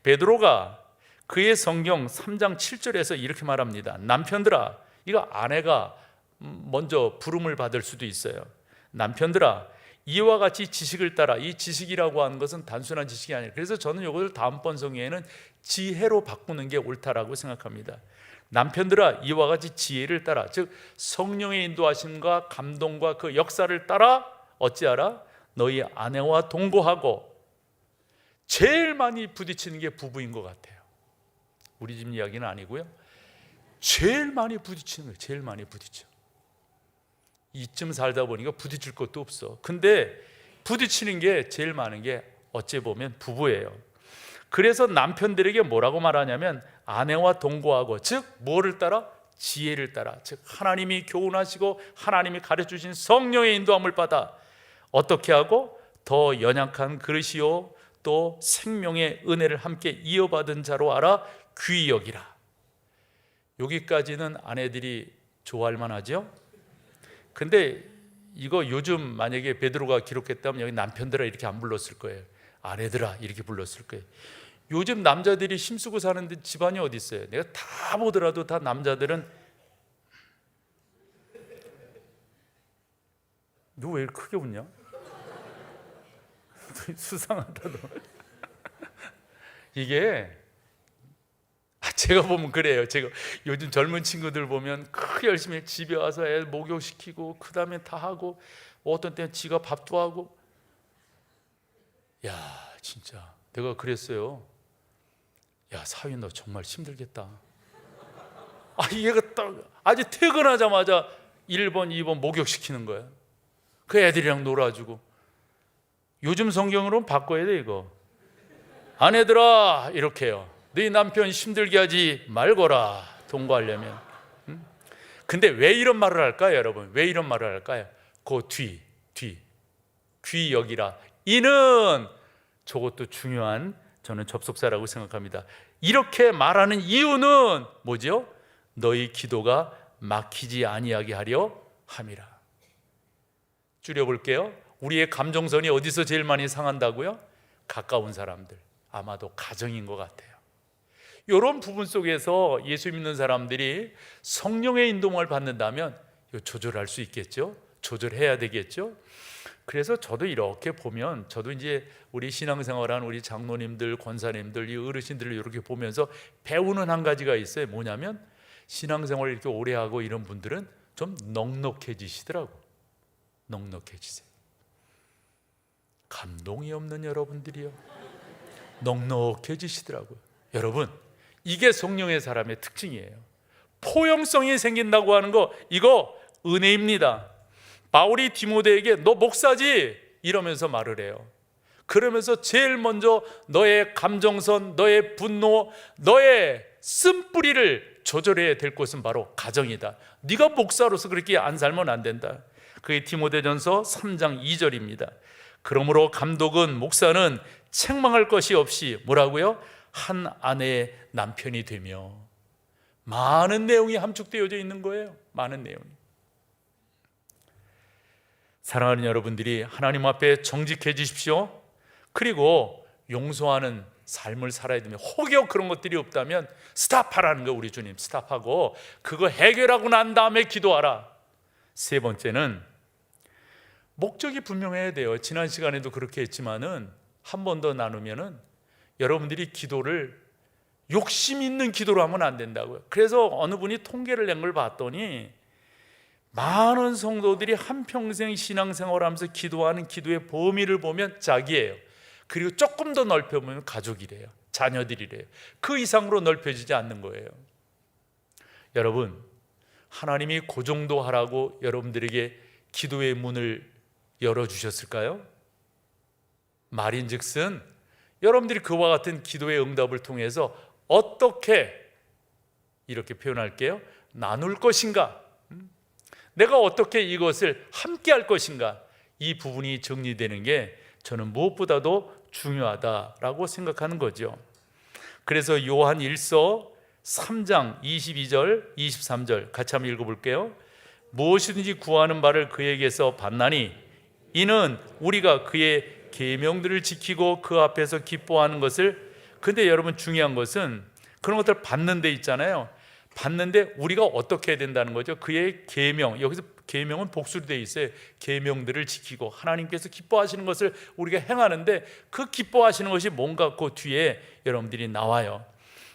베드로가 그의 성경 3장 7절에서 이렇게 말합니다. 남편들아, 이거 아내가 먼저 부름을 받을 수도 있어요. 남편들아, 이와 같이 지식을 따라. 이 지식이라고 하는 것은 단순한 지식이 아니에요. 그래서 저는 이것을 다음번 성경에는 지혜로 바꾸는 게 옳다라고 생각합니다. 남편들아, 이와 같이 지혜를 따라, 즉 성령의 인도하심과 감동과 그 역사를 따라 어찌하라? 너희 아내와 동거하고. 제일 많이 부딪히는 게 부부인 것 같아요. 우리 집 이야기는 아니고요, 제일 많이 부딪히는 거예요. 제일 많이 부딪혀. 이쯤 살다 보니까 부딪힐 것도 없어. 근데 부딪히는 게 제일 많은 게 어찌 보면 부부예요. 그래서 남편들에게 뭐라고 말하냐면 아내와 동거하고, 즉 뭐를 따라? 지혜를 따라. 즉 하나님이 교훈하시고 하나님이 가르쳐주신 성령의 인도함을 받아 어떻게 하고? 더 연약한 그릇이요 또 생명의 은혜를 함께 이어받은 자로 알아 귀히 여기라. 여기까지는 아내들이 좋아할 만하죠? 근데 이거 요즘 만약에 베드로가 기록했다면 여기 남편들아 이렇게 안 불렀을 거예요. 아내들아 이렇게 불렀을 거예요. 요즘 남자들이 힘쓰고 사는 집안이 어디 있어요? 내가 다 보더라도 다 남자들은 너 왜 크게 웃냐? 수상하다 너. 이게 제가 보면 그래요. 제가 요즘 젊은 친구들 보면 크게 열심히 집에 와서 애 목욕시키고 그 다음에 다 하고 어떤 때는 지가 밥도 하고. 야 진짜 내가 그랬어요. 야, 사위 너 정말 힘들겠다. 얘가 딱 아주 퇴근하자마자 1번, 2번 목욕시키는 거야. 그 애들이랑 놀아주고. 요즘 성경으로는 바꿔야 돼, 이거. 아내들아, 이렇게요. 너희 남편 힘들게 하지 말거라, 동거하려면. 근데 왜 이런 말을 할까요, 여러분? 왜 이런 말을 할까요? 그 뒤 귀 여기라. 이는 저것도 중요한 저는 접속사라고 생각합니다. 이렇게 말하는 이유는 뭐죠? 너희 기도가 막히지 아니하게 하려 함이라. 줄여볼게요. 우리의 감정선이 어디서 제일 많이 상한다고요? 가까운 사람들, 아마도 가정인 것 같아요. 이런 부분 속에서 예수 믿는 사람들이 성령의 인도를 받는다면 이거 조절할 수 있겠죠? 조절해야 되겠죠? 그래서 저도 이렇게 보면, 저도 이제 우리 신앙생활한 우리 장로님들, 권사님들, 이 어르신들을 이렇게 보면서 배우는 한 가지가 있어요. 뭐냐면 신앙생활을 이렇게 오래 하고 이런 분들은 좀 넉넉해지시더라고. 넉넉해지세요. 감동이 없는 여러분들이요, 넉넉해지시더라고요. 여러분, 이게 성령의 사람의 특징이에요. 포용성이 생긴다고 하는 거, 이거 은혜입니다. 바울이 디모데에게 너 목사지? 이러면서 말을 해요. 그러면서 제일 먼저 너의 감정선, 너의 분노, 너의 쓴뿌리를 조절해야 될 곳은 바로 가정이다. 네가 목사로서 그렇게 안 살면 안 된다. 그게 디모데전서 3장 2절입니다. 그러므로 감독은, 목사는 책망할 것이 없이 뭐라고요? 한 아내의 남편이 되며. 많은 내용이 함축되어져 있는 거예요. 많은 내용이. 사랑하는 여러분들이 하나님 앞에 정직해지십시오. 그리고 용서하는 삶을 살아야 됩니다. 혹여 그런 것들이 없다면 스탑하라는 거, 우리 주님 스탑하고 그거 해결하고 난 다음에 기도하라. 세 번째는 목적이 분명해야 돼요. 지난 시간에도 그렇게 했지만은 한 번 더 나누면은 여러분들이 기도를 욕심 있는 기도로 하면 안 된다고요. 그래서 어느 분이 통계를 낸 걸 봤더니 많은 성도들이 한평생 신앙생활하면서 기도하는 기도의 범위를 보면 자기예요. 그리고 조금 더 넓혀보면 가족이래요, 자녀들이래요. 그 이상으로 넓혀지지 않는 거예요. 여러분, 하나님이 그 정도 하라고 여러분들에게 기도의 문을 열어주셨을까요? 말인즉슨 여러분들이 그와 같은 기도의 응답을 통해서 어떻게, 이렇게 표현할게요, 나눌 것인가, 내가 어떻게 이것을 함께 할 것인가, 이 부분이 정리되는 게 저는 무엇보다도 중요하다라고 생각하는 거죠. 그래서 요한 1서 3장 22절 23절 같이 한번 읽어볼게요. 무엇이든지 구하는 바를 그에게서 받나니 이는 우리가 그의 계명들을 지키고 그 앞에서 기뻐하는 것을. 근데 여러분, 중요한 것은 그런 것들 받는 데 있잖아요. 받는데 우리가 어떻게 해야 된다는 거죠? 그의 계명, 여기서 계명은 복수로 되어 있어요. 계명들을 지키고 하나님께서 기뻐하시는 것을 우리가 행하는데, 그 기뻐하시는 것이 뭔가 그 뒤에 여러분들이 나와요.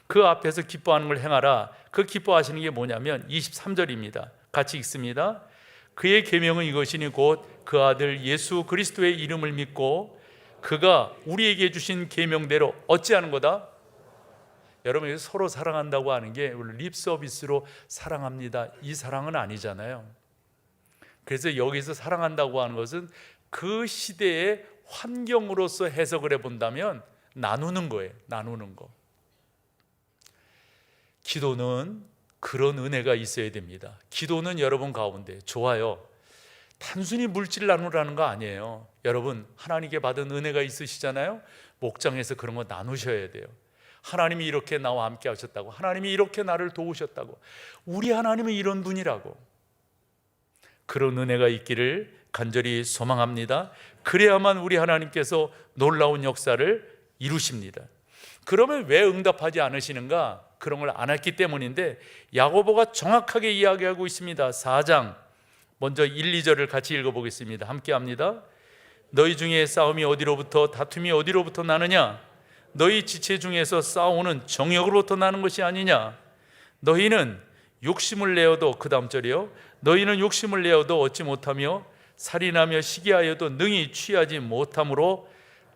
그 앞에서 기뻐하는 걸 행하라. 그 기뻐하시는 게 뭐냐면 23절입니다. 같이 읽습니다. 그의 계명은 이것이니 곧 그 아들 예수 그리스도의 이름을 믿고 그가 우리에게 주신 계명대로 어찌하는 거다? 여러분, 서로 사랑한다고 하는 게 립 서비스로 사랑합니다, 이 사랑은 아니잖아요. 그래서 여기서 사랑한다고 하는 것은 그 시대의 환경으로서 해석을 해본다면 나누는 거예요. 나누는 거. 기도는 그런 은혜가 있어야 됩니다. 기도는 여러분 가운데, 좋아요, 단순히 물질 나누라는 거 아니에요. 여러분, 하나님께 받은 은혜가 있으시잖아요. 목장에서 그런 거 나누셔야 돼요. 하나님이 이렇게 나와 함께 하셨다고, 하나님이 이렇게 나를 도우셨다고, 우리 하나님은 이런 분이라고, 그런 은혜가 있기를 간절히 소망합니다. 그래야만 우리 하나님께서 놀라운 역사를 이루십니다. 그러면 왜 응답하지 않으시는가? 그런 걸 안 했기 때문인데, 야고보가 정확하게 이야기하고 있습니다. 4장 먼저 1, 2절을 같이 읽어보겠습니다. 함께 합니다. 너희 중에 싸움이 어디로부터, 다툼이 어디로부터 나느냐? 너희 지체 중에서 싸우는 정욕으로부터 나는 것이 아니냐? 너희는 욕심을 내어도, 그 다음 절이요, 너희는 욕심을 내어도 얻지 못하며 살인하며 시기하여도 능히 취하지 못함으로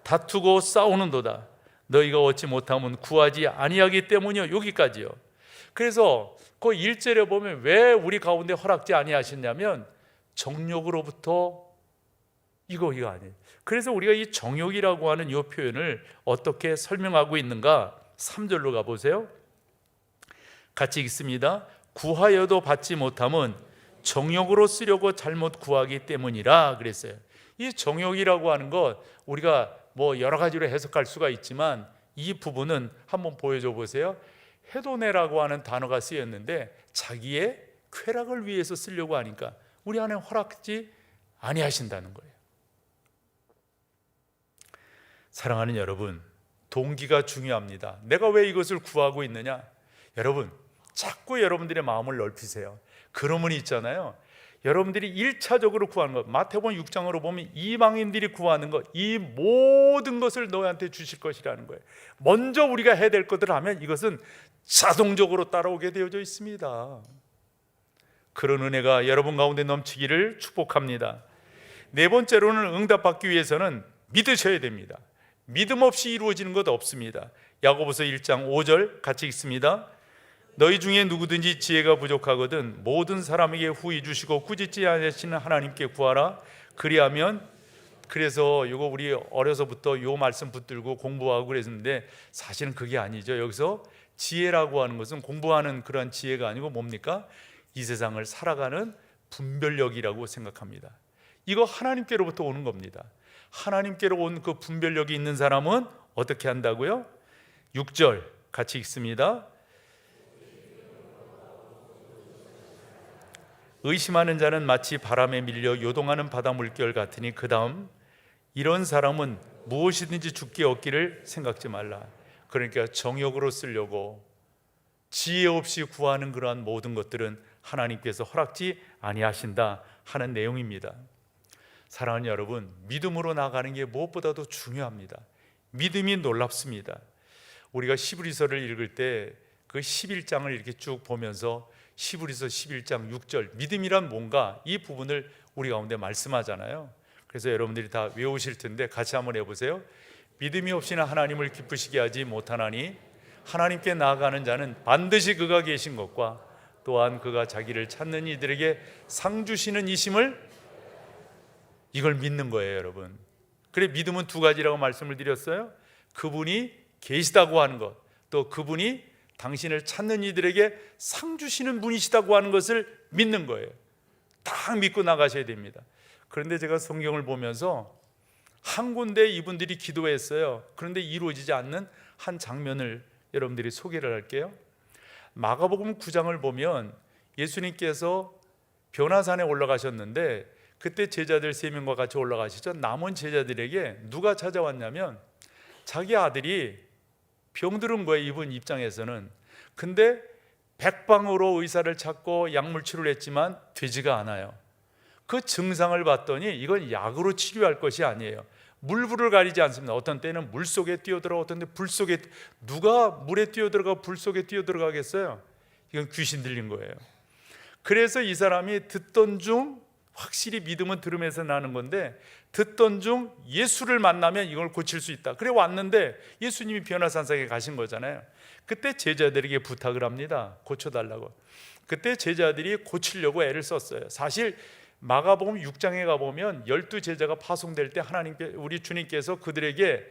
다투고 싸우는도다. 너희가 얻지 못하면 구하지 아니하기 때문이요. 여기까지요. 그래서 그 1절에 보면 왜 우리 가운데 허락지 아니하셨냐면 정욕으로부터 이거 아니에요. 그래서 우리가 이 정욕이라고 하는 이 표현을 어떻게 설명하고 있는가? 3절로 가보세요. 같이 읽습니다. 구하여도 받지 못함은 정욕으로 쓰려고 잘못 구하기 때문이라 그랬어요. 이 정욕이라고 하는 것 우리가 뭐 여러 가지로 해석할 수가 있지만 이 부분은 한번 보여줘 보세요. 해도네라고 하는 단어가 쓰였는데 자기의 쾌락을 위해서 쓰려고 하니까 우리 안에 허락지 아니하신다는 거예요. 사랑하는 여러분, 동기가 중요합니다. 내가 왜 이것을 구하고 있느냐? 여러분, 자꾸 여러분들의 마음을 넓히세요. 그러면 있잖아요, 여러분들이 1차적으로 구하는 것, 마태복음 6장으로 보면 이방인들이 구하는 것, 이 모든 것을 너희한테 주실 것이라는 거예요. 먼저 우리가 해야 될 것들을 하면 이것은 자동적으로 따라오게 되어져 있습니다. 그런 은혜가 여러분 가운데 넘치기를 축복합니다. 네 번째로는 응답받기 위해서는 믿으셔야 됩니다. 믿음 없이 이루어지는 것 없습니다. 야고보서 1장 5절 같이 읽습니다. 너희 중에 누구든지 지혜가 부족하거든 모든 사람에게 후히 주시고 꾸짖지 않으시는 하나님께 구하라. 그리하면, 그래서 이거 우리 어려서부터 이 말씀 붙들고 공부하고 그랬는데 사실은 그게 아니죠. 여기서 지혜라고 하는 것은 공부하는 그런 지혜가 아니고 뭡니까? 이 세상을 살아가는 분별력이라고 생각합니다. 이거 하나님께로부터 오는 겁니다. 하나님께로 온 그 분별력이 있는 사람은 어떻게 한다고요? 6절 같이 읽습니다. 의심하는 자는 마치 바람에 밀려 요동하는 바다 물결 같으니 그 다음 이런 사람은 무엇이든지 죽게 얻기를 생각지 말라. 그러니까 정욕으로 쓰려고 지혜 없이 구하는 그러한 모든 것들은 하나님께서 허락지 아니하신다 하는 내용입니다. 사랑하는 여러분, 믿음으로 나가는 게 무엇보다도 중요합니다. 믿음이 놀랍습니다. 우리가 히브리서를 읽을 때 그 11장을 이렇게 쭉 보면서 히브리서 11장 6절 믿음이란 뭔가 이 부분을 우리 가운데 말씀하잖아요. 그래서 여러분들이 다 외우실 텐데 같이 한번 해보세요. 믿음이 없이는 하나님을 기쁘시게 하지 못하나니 하나님께 나아가는 자는 반드시 그가 계신 것과 또한 그가 자기를 찾는 이들에게 상 주시는 이심을, 이걸 믿는 거예요, 여러분. 그래, 믿음은 두 가지라고 말씀을 드렸어요. 그분이 계시다고 하는 것, 또 그분이 당신을 찾는 이들에게 상 주시는 분이시다고 하는 것을 믿는 거예요. 딱 믿고 나가셔야 됩니다. 그런데 제가 성경을 보면서 한 군데 이분들이 기도했어요. 그런데 이루어지지 않는 한 장면을 여러분들이 소개를 할게요. 마가복음 9장을 보면 예수님께서 변화산에 올라가셨는데 그때 제자들 3명과 같이 올라가시죠. 남은 제자들에게 누가 찾아왔냐면 자기 아들이 병들은 거예요, 이분 입장에서는. 근데 백방으로 의사를 찾고 약물 치료를 했지만 되지가 않아요. 그 증상을 봤더니 이건 약으로 치료할 것이 아니에요. 물불을 가리지 않습니다. 어떤 때는 물 속에 뛰어들어가, 어떤 때 불 속에, 누가 물에 뛰어들어가 불 속에 뛰어들어가겠어요? 이건 귀신 들린 거예요. 그래서 이 사람이 듣던 중, 확실히 믿음은 들으면서 나는 건데 듣던 중 예수를 만나면 이걸 고칠 수 있다. 그래 왔는데 예수님이 변화산상에 가신 거잖아요. 그때 제자들에게 부탁을 합니다. 고쳐달라고. 그때 제자들이 고치려고 애를 썼어요. 사실 마가복음 6장에 가보면 12제자가 파송될 때 하나님께, 우리 주님께서 그들에게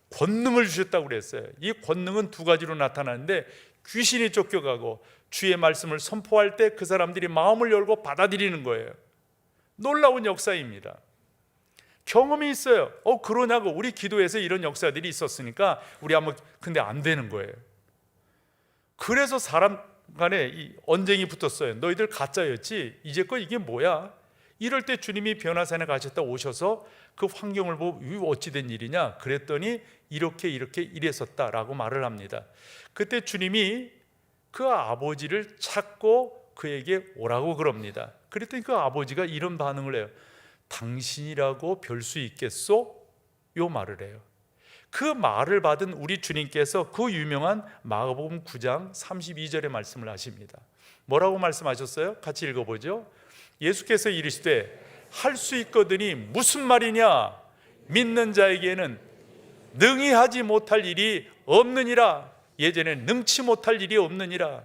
권능을 주셨다고 그랬어요. 이 권능은 두 가지로 나타나는데 귀신이 쫓겨가고 주의 말씀을 선포할 때 그 사람들이 마음을 열고 받아들이는 거예요. 놀라운 역사입니다. 경험이 있어요. 그러냐고, 우리 기도에서 이런 역사들이 있었으니까 우리 한번, 근데 안 되는 거예요. 그래서 사람 간에 이 언쟁이 붙었어요. 너희들 가짜였지, 이제껏 이게 뭐야? 이럴 때 주님이 변화산에 가셨다 오셔서 그 환경을 보고 이거 어찌된 일이냐 그랬더니 이렇게 이랬었다라고 말을 합니다. 그때 주님이 그 아버지를 찾고 그에게 오라고 그럽니다. 그랬더니 그 아버지가 이런 반응을 해요. 당신이라고 별 수 있겠소? 요 말을 해요. 그 말을 받은 우리 주님께서 그 유명한 마가복음 9장 32절의 말씀을 하십니다. 뭐라고 말씀하셨어요? 같이 읽어보죠. 예수께서 이르시되 할 수 있거든이 무슨 말이냐? 믿는 자에게는 능히 하지 못할 일이 없느니라. 예전에는 능치 못할 일이 없느니라.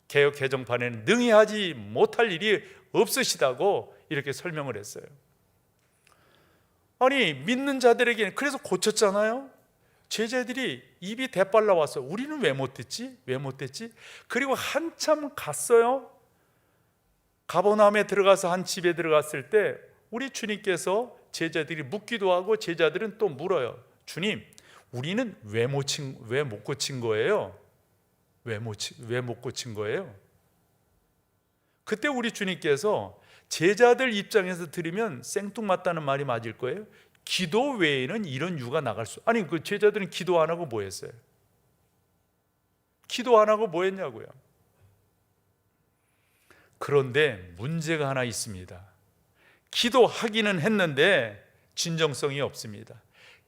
개역 개정판에는 능히 하지 못할 일이 없으시다고 이렇게 설명을 했어요. 아니, 믿는 자들에게는 그래서 고쳤잖아요. 제자들이 입이 대빨 나왔어. 우리는 왜 못했지? 왜 못했지? 그리고 한참 갔어요. 가버나움에 들어가서 한 집에 들어갔을 때 우리 주님께서 제자들이 묻기도 하고 제자들은 또 물어요. 주님, 우리는 왜 못 고친 거예요? 왜 못 고친 거예요? 그때 우리 주님께서 제자들 입장에서 들으면 생뚱맞다는 말이 맞을 거예요. 기도 외에는 이런 유가 나갈 수. 아니, 그 제자들은 기도 안 하고 뭐 했어요? 기도 안 하고 뭐 했냐고요? 그런데 문제가 하나 있습니다. 기도하기는 했는데 진정성이 없습니다.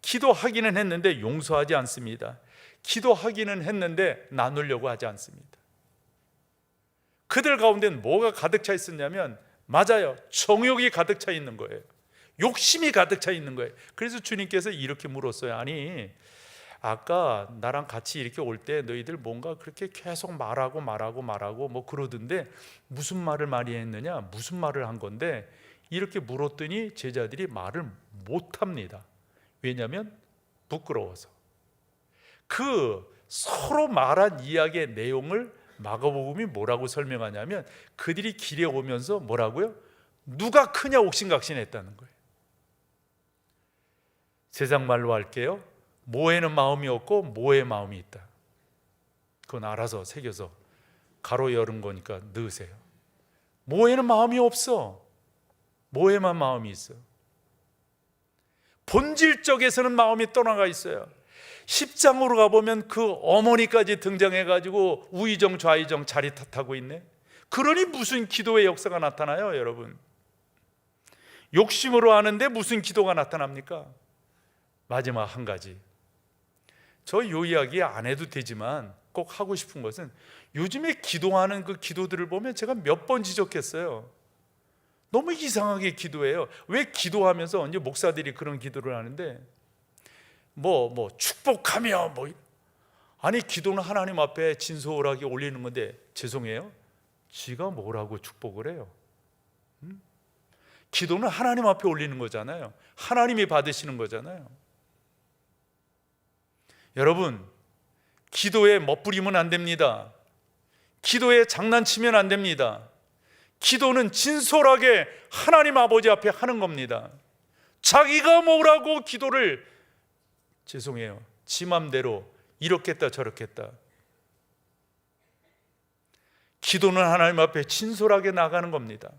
기도하기는 했는데 용서하지 않습니다. 기도하기는 했는데 나누려고 하지 않습니다. 그들 가운데는 뭐가 가득 차 있었냐면, 맞아요, 정욕이 가득 차 있는 거예요. 욕심이 가득 차 있는 거예요. 그래서 주님께서 이렇게 물었어요. 아니, 아까 나랑 같이 이렇게 올 때 너희들 뭔가 그렇게 계속 말하고 뭐 그러던데 무슨 말을 많이 했느냐? 무슨 말을 한 건데? 이렇게 물었더니 제자들이 말을 못합니다. 왜냐하면 부끄러워서. 그 서로 말한 이야기의 내용을 마가복음이 뭐라고 설명하냐면, 그들이 길에 오면서 뭐라고요? 누가 크냐 옥신각신했다는 거예요. 세상 말로 할게요. 모에는 마음이 없고 모의 마음이 있다. 그건 알아서 새겨서 가로 열은 거니까 넣으세요. 모에는 마음이 없어. 모에만 마음이 있어. 본질적에서는 마음이 떠나가 있어요. 10장으로 가보면 그 어머니까지 등장해가지고 우의정 좌의정 자리 탓하고 있네. 그러니 무슨 기도의 역사가 나타나요, 여러분? 욕심으로 하는데 무슨 기도가 나타납니까? 마지막 한 가지, 저 요 이야기 안 해도 되지만 꼭 하고 싶은 것은, 요즘에 기도하는 그 기도들을 보면 제가 몇 번 지적했어요. 너무 이상하게 기도해요. 왜 기도하면서 이제 목사들이 그런 기도를 하는데 뭐 축복하며 아니, 기도는 하나님 앞에 진솔하게 올리는 건데, 죄송해요, 지가 뭐라고 축복을 해요? 기도는 하나님 앞에 올리는 거잖아요. 하나님이 받으시는 거잖아요. 여러분, 기도에 멋부리면 안 됩니다. 기도에 장난치면 안 됩니다. 기도는 진솔하게 하나님 아버지 앞에 하는 겁니다. 자기가 뭐라고 기도를, 죄송해요, 지 맘대로 이렇겠다 저렇겠다. 기도는 하나님 앞에 진솔하게 나가는 겁니다.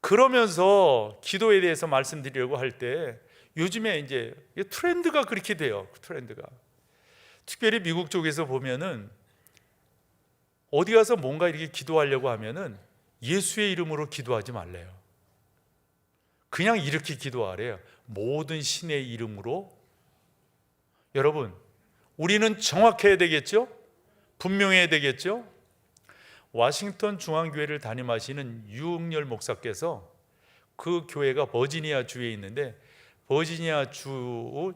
그러면서 기도에 대해서 말씀드리려고 할 때, 요즘에 이제 트렌드가 그렇게 돼요. 트렌드가 특별히 미국 쪽에서 보면은 어디 가서 뭔가 이렇게 기도하려고 하면은 예수의 이름으로 기도하지 말래요. 그냥 이렇게 기도하래요. 모든 신의 이름으로. 여러분, 우리는 정확해야 되겠죠? 분명해야 되겠죠? 워싱턴 중앙교회를 담임하시는 유흥열 목사께서, 그 교회가 버지니아 주에 있는데 버지니아 주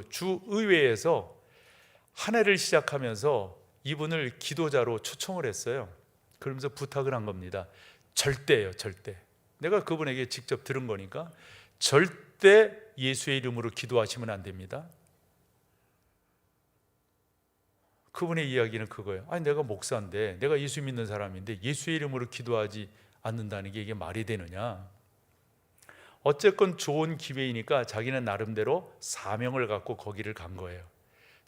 주의회에서 한 해를 시작하면서 이분을 기도자로 초청을 했어요. 그러면서 부탁을 한 겁니다. 절대예요, 절대. 내가 그분에게 직접 들은 거니까 절대 예수의 이름으로 기도하시면 안 됩니다. 그분의 이야기는 그거예요. 아니, 내가 목사인데, 내가 예수 믿는 사람인데 예수의 이름으로 기도하지 않는다는 게 이게 말이 되느냐. 어쨌건 좋은 기회이니까 자기는 나름대로 사명을 갖고 거기를 간 거예요.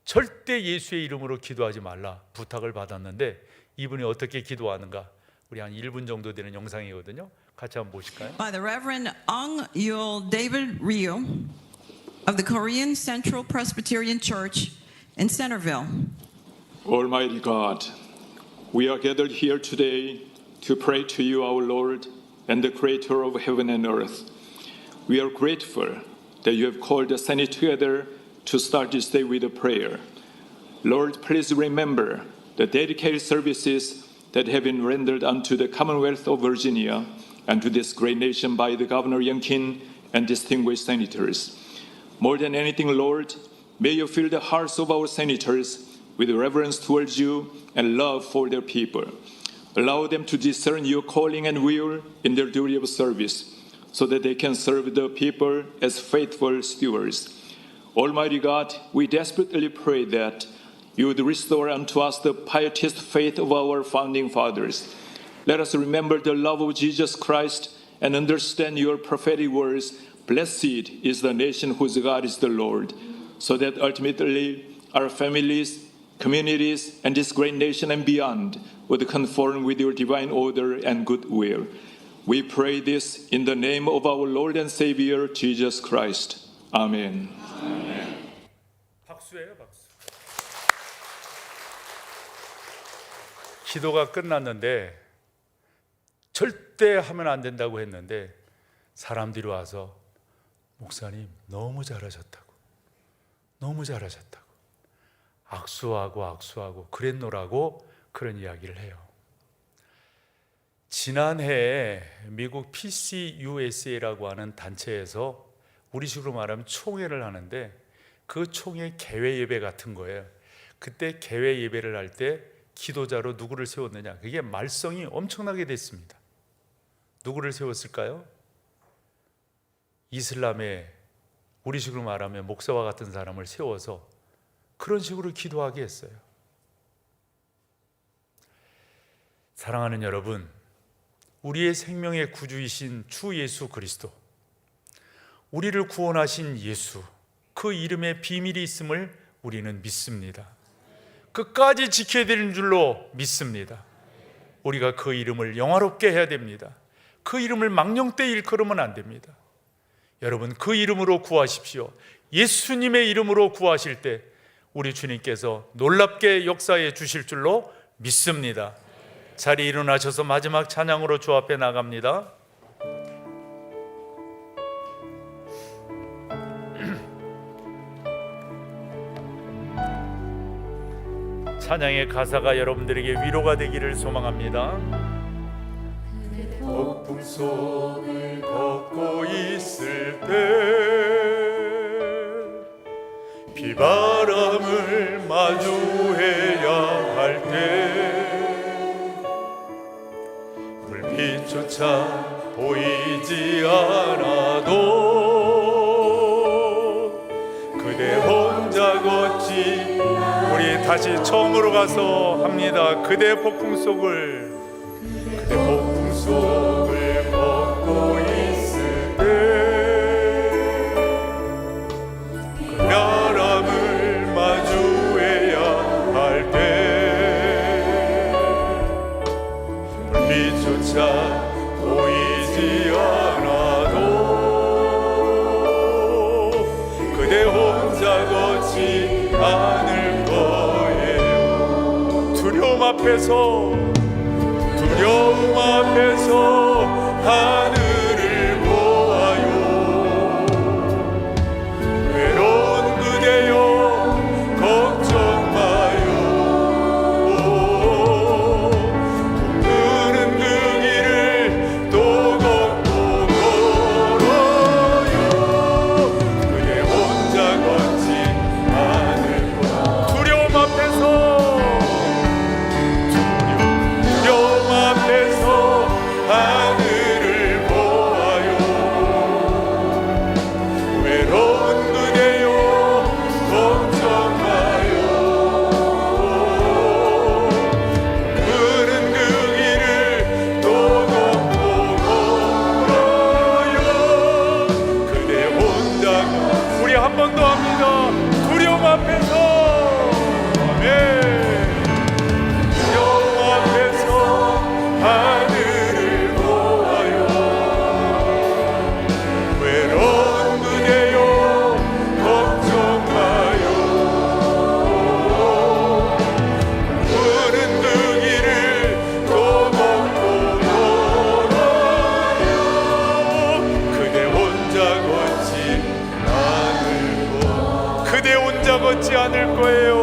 절대 예수의 이름으로 기도하지 말라 부탁을 받았는데, 이분이 어떻게 기도하는가, 우리 한 1분 정도 되는 영상이거든요. 같이 한번 보실까요? By the Reverend Ong Yul David Ryu of the Korean Central Presbyterian Church in Centerville. Almighty God, we are gathered here today to pray to you, our Lord, and the Creator of heaven and earth. We are grateful that you have called the Senate together to start this day with a prayer. Lord, please remember the dedicated services that have been rendered unto the Commonwealth of Virginia and to this great nation by the Governor Youngkin and distinguished senators. More than anything, Lord, may you fill the hearts of our senators with reverence towards you and love for their people. Allow them to discern your calling and will in their duty of service, so that they can serve the people as faithful stewards. Almighty God, we desperately pray that you would restore unto us the pietist faith of our founding fathers. Let us remember the love of Jesus Christ and understand your prophetic words, "Blessed is the nation whose God is the Lord," so that ultimately our families, communities, and this great nation and beyond would conform with your divine order and goodwill. We pray this in the name of our Lord and Savior, Jesus Christ. Amen. 박수예요, 박수. 기도가 끝났는데 절대 하면 안 된다고 했는데 사람들이 와서 목사님 너무 잘하셨다고, 너무 잘하셨다고, 악수하고 그랬노라고 그런 이야기를 해요. 지난해에 미국 PCUSA라고 하는 단체에서 우리식으로 말하면 총회를 하는데 그 총회 개회 예배 같은 거예요. 그때 개회 예배를 할 때 기도자로 누구를 세웠느냐, 그게 말썽이 엄청나게 됐습니다. 누구를 세웠을까요? 이슬람의 우리식으로 말하면 목사와 같은 사람을 세워서 그런 식으로 기도하게 했어요. 사랑하는 여러분, 우리의 생명의 구주이신 주 예수 그리스도, 우리를 구원하신 예수, 그 이름에 비밀이 있음을 우리는 믿습니다. 끝까지 지켜야 되는 줄로 믿습니다. 우리가 그 이름을 영화롭게 해야 됩니다. 그 이름을 망령되이 일컬으면 안 됩니다. 여러분, 그 이름으로 구하십시오. 예수님의 이름으로 구하실 때 우리 주님께서 놀랍게 역사해 주실 줄로 믿습니다. 자리에 일어나셔서 마지막 찬양으로 주 앞에 나갑니다. 찬양의 가사가 여러분들에게 위로가 되기를 소망합니다. 폭풍 속을 걷고 있을 때, 비바람을 마주해야 할 때, 불빛조차 보이지 않아도 그대 혼자 걷지. 우리 다시 처음으로 가서 합니다. 그대 폭풍 속을 걷고 있을 때, 그 바람을 마주해야 할 때, 불빛조차 보이지 않아도 그대 혼자 걷지 않을 거예요. 두려움 앞에서 하늘을 보아요. 외로운 그대여 걱정 마요. 부끄는 그 길을 또 걷고 걸어요. 그대 혼자 걷지 않을 거야. 두려움 앞에서 하늘을 보아요. 외로운 그대여 걱정 마요. 푸른 그 길을 또 걷고 걸어요. 그대 혼자. 우리 한 번 더 합니다. 두려움 앞에서, 아멘. 두려움 앞에서 하늘을 보아요. 외로운 그대여 걱정 마요. 푸른 그 길을 또 걷고 걸어요. 그대 혼자 걷지 않을 거. 그대 혼자 걷지 않을 거예요.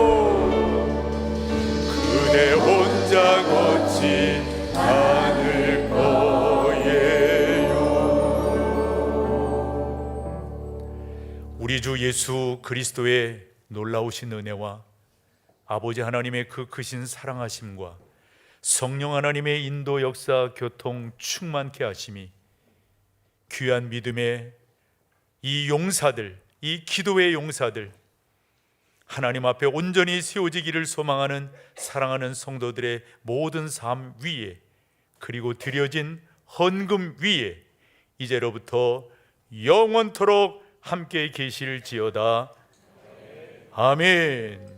그대 혼자 걷지 않을 거예요. 우리 우리 주 예수 그리스도의 놀라우신 은혜와 아버지 하나님의 그 크신 사랑하심과 성령 하나님의 인도 역사 교통 충만케 하심이 귀한 믿음의 이 용사들, 이 기도의 용사들, 하나님 앞에 온전히 세워지기를 소망하는 사랑하는 성도들의 모든 삶 위에, 그리고 드려진 헌금 위에 이제로부터 영원토록 함께 계실지어다. 아멘.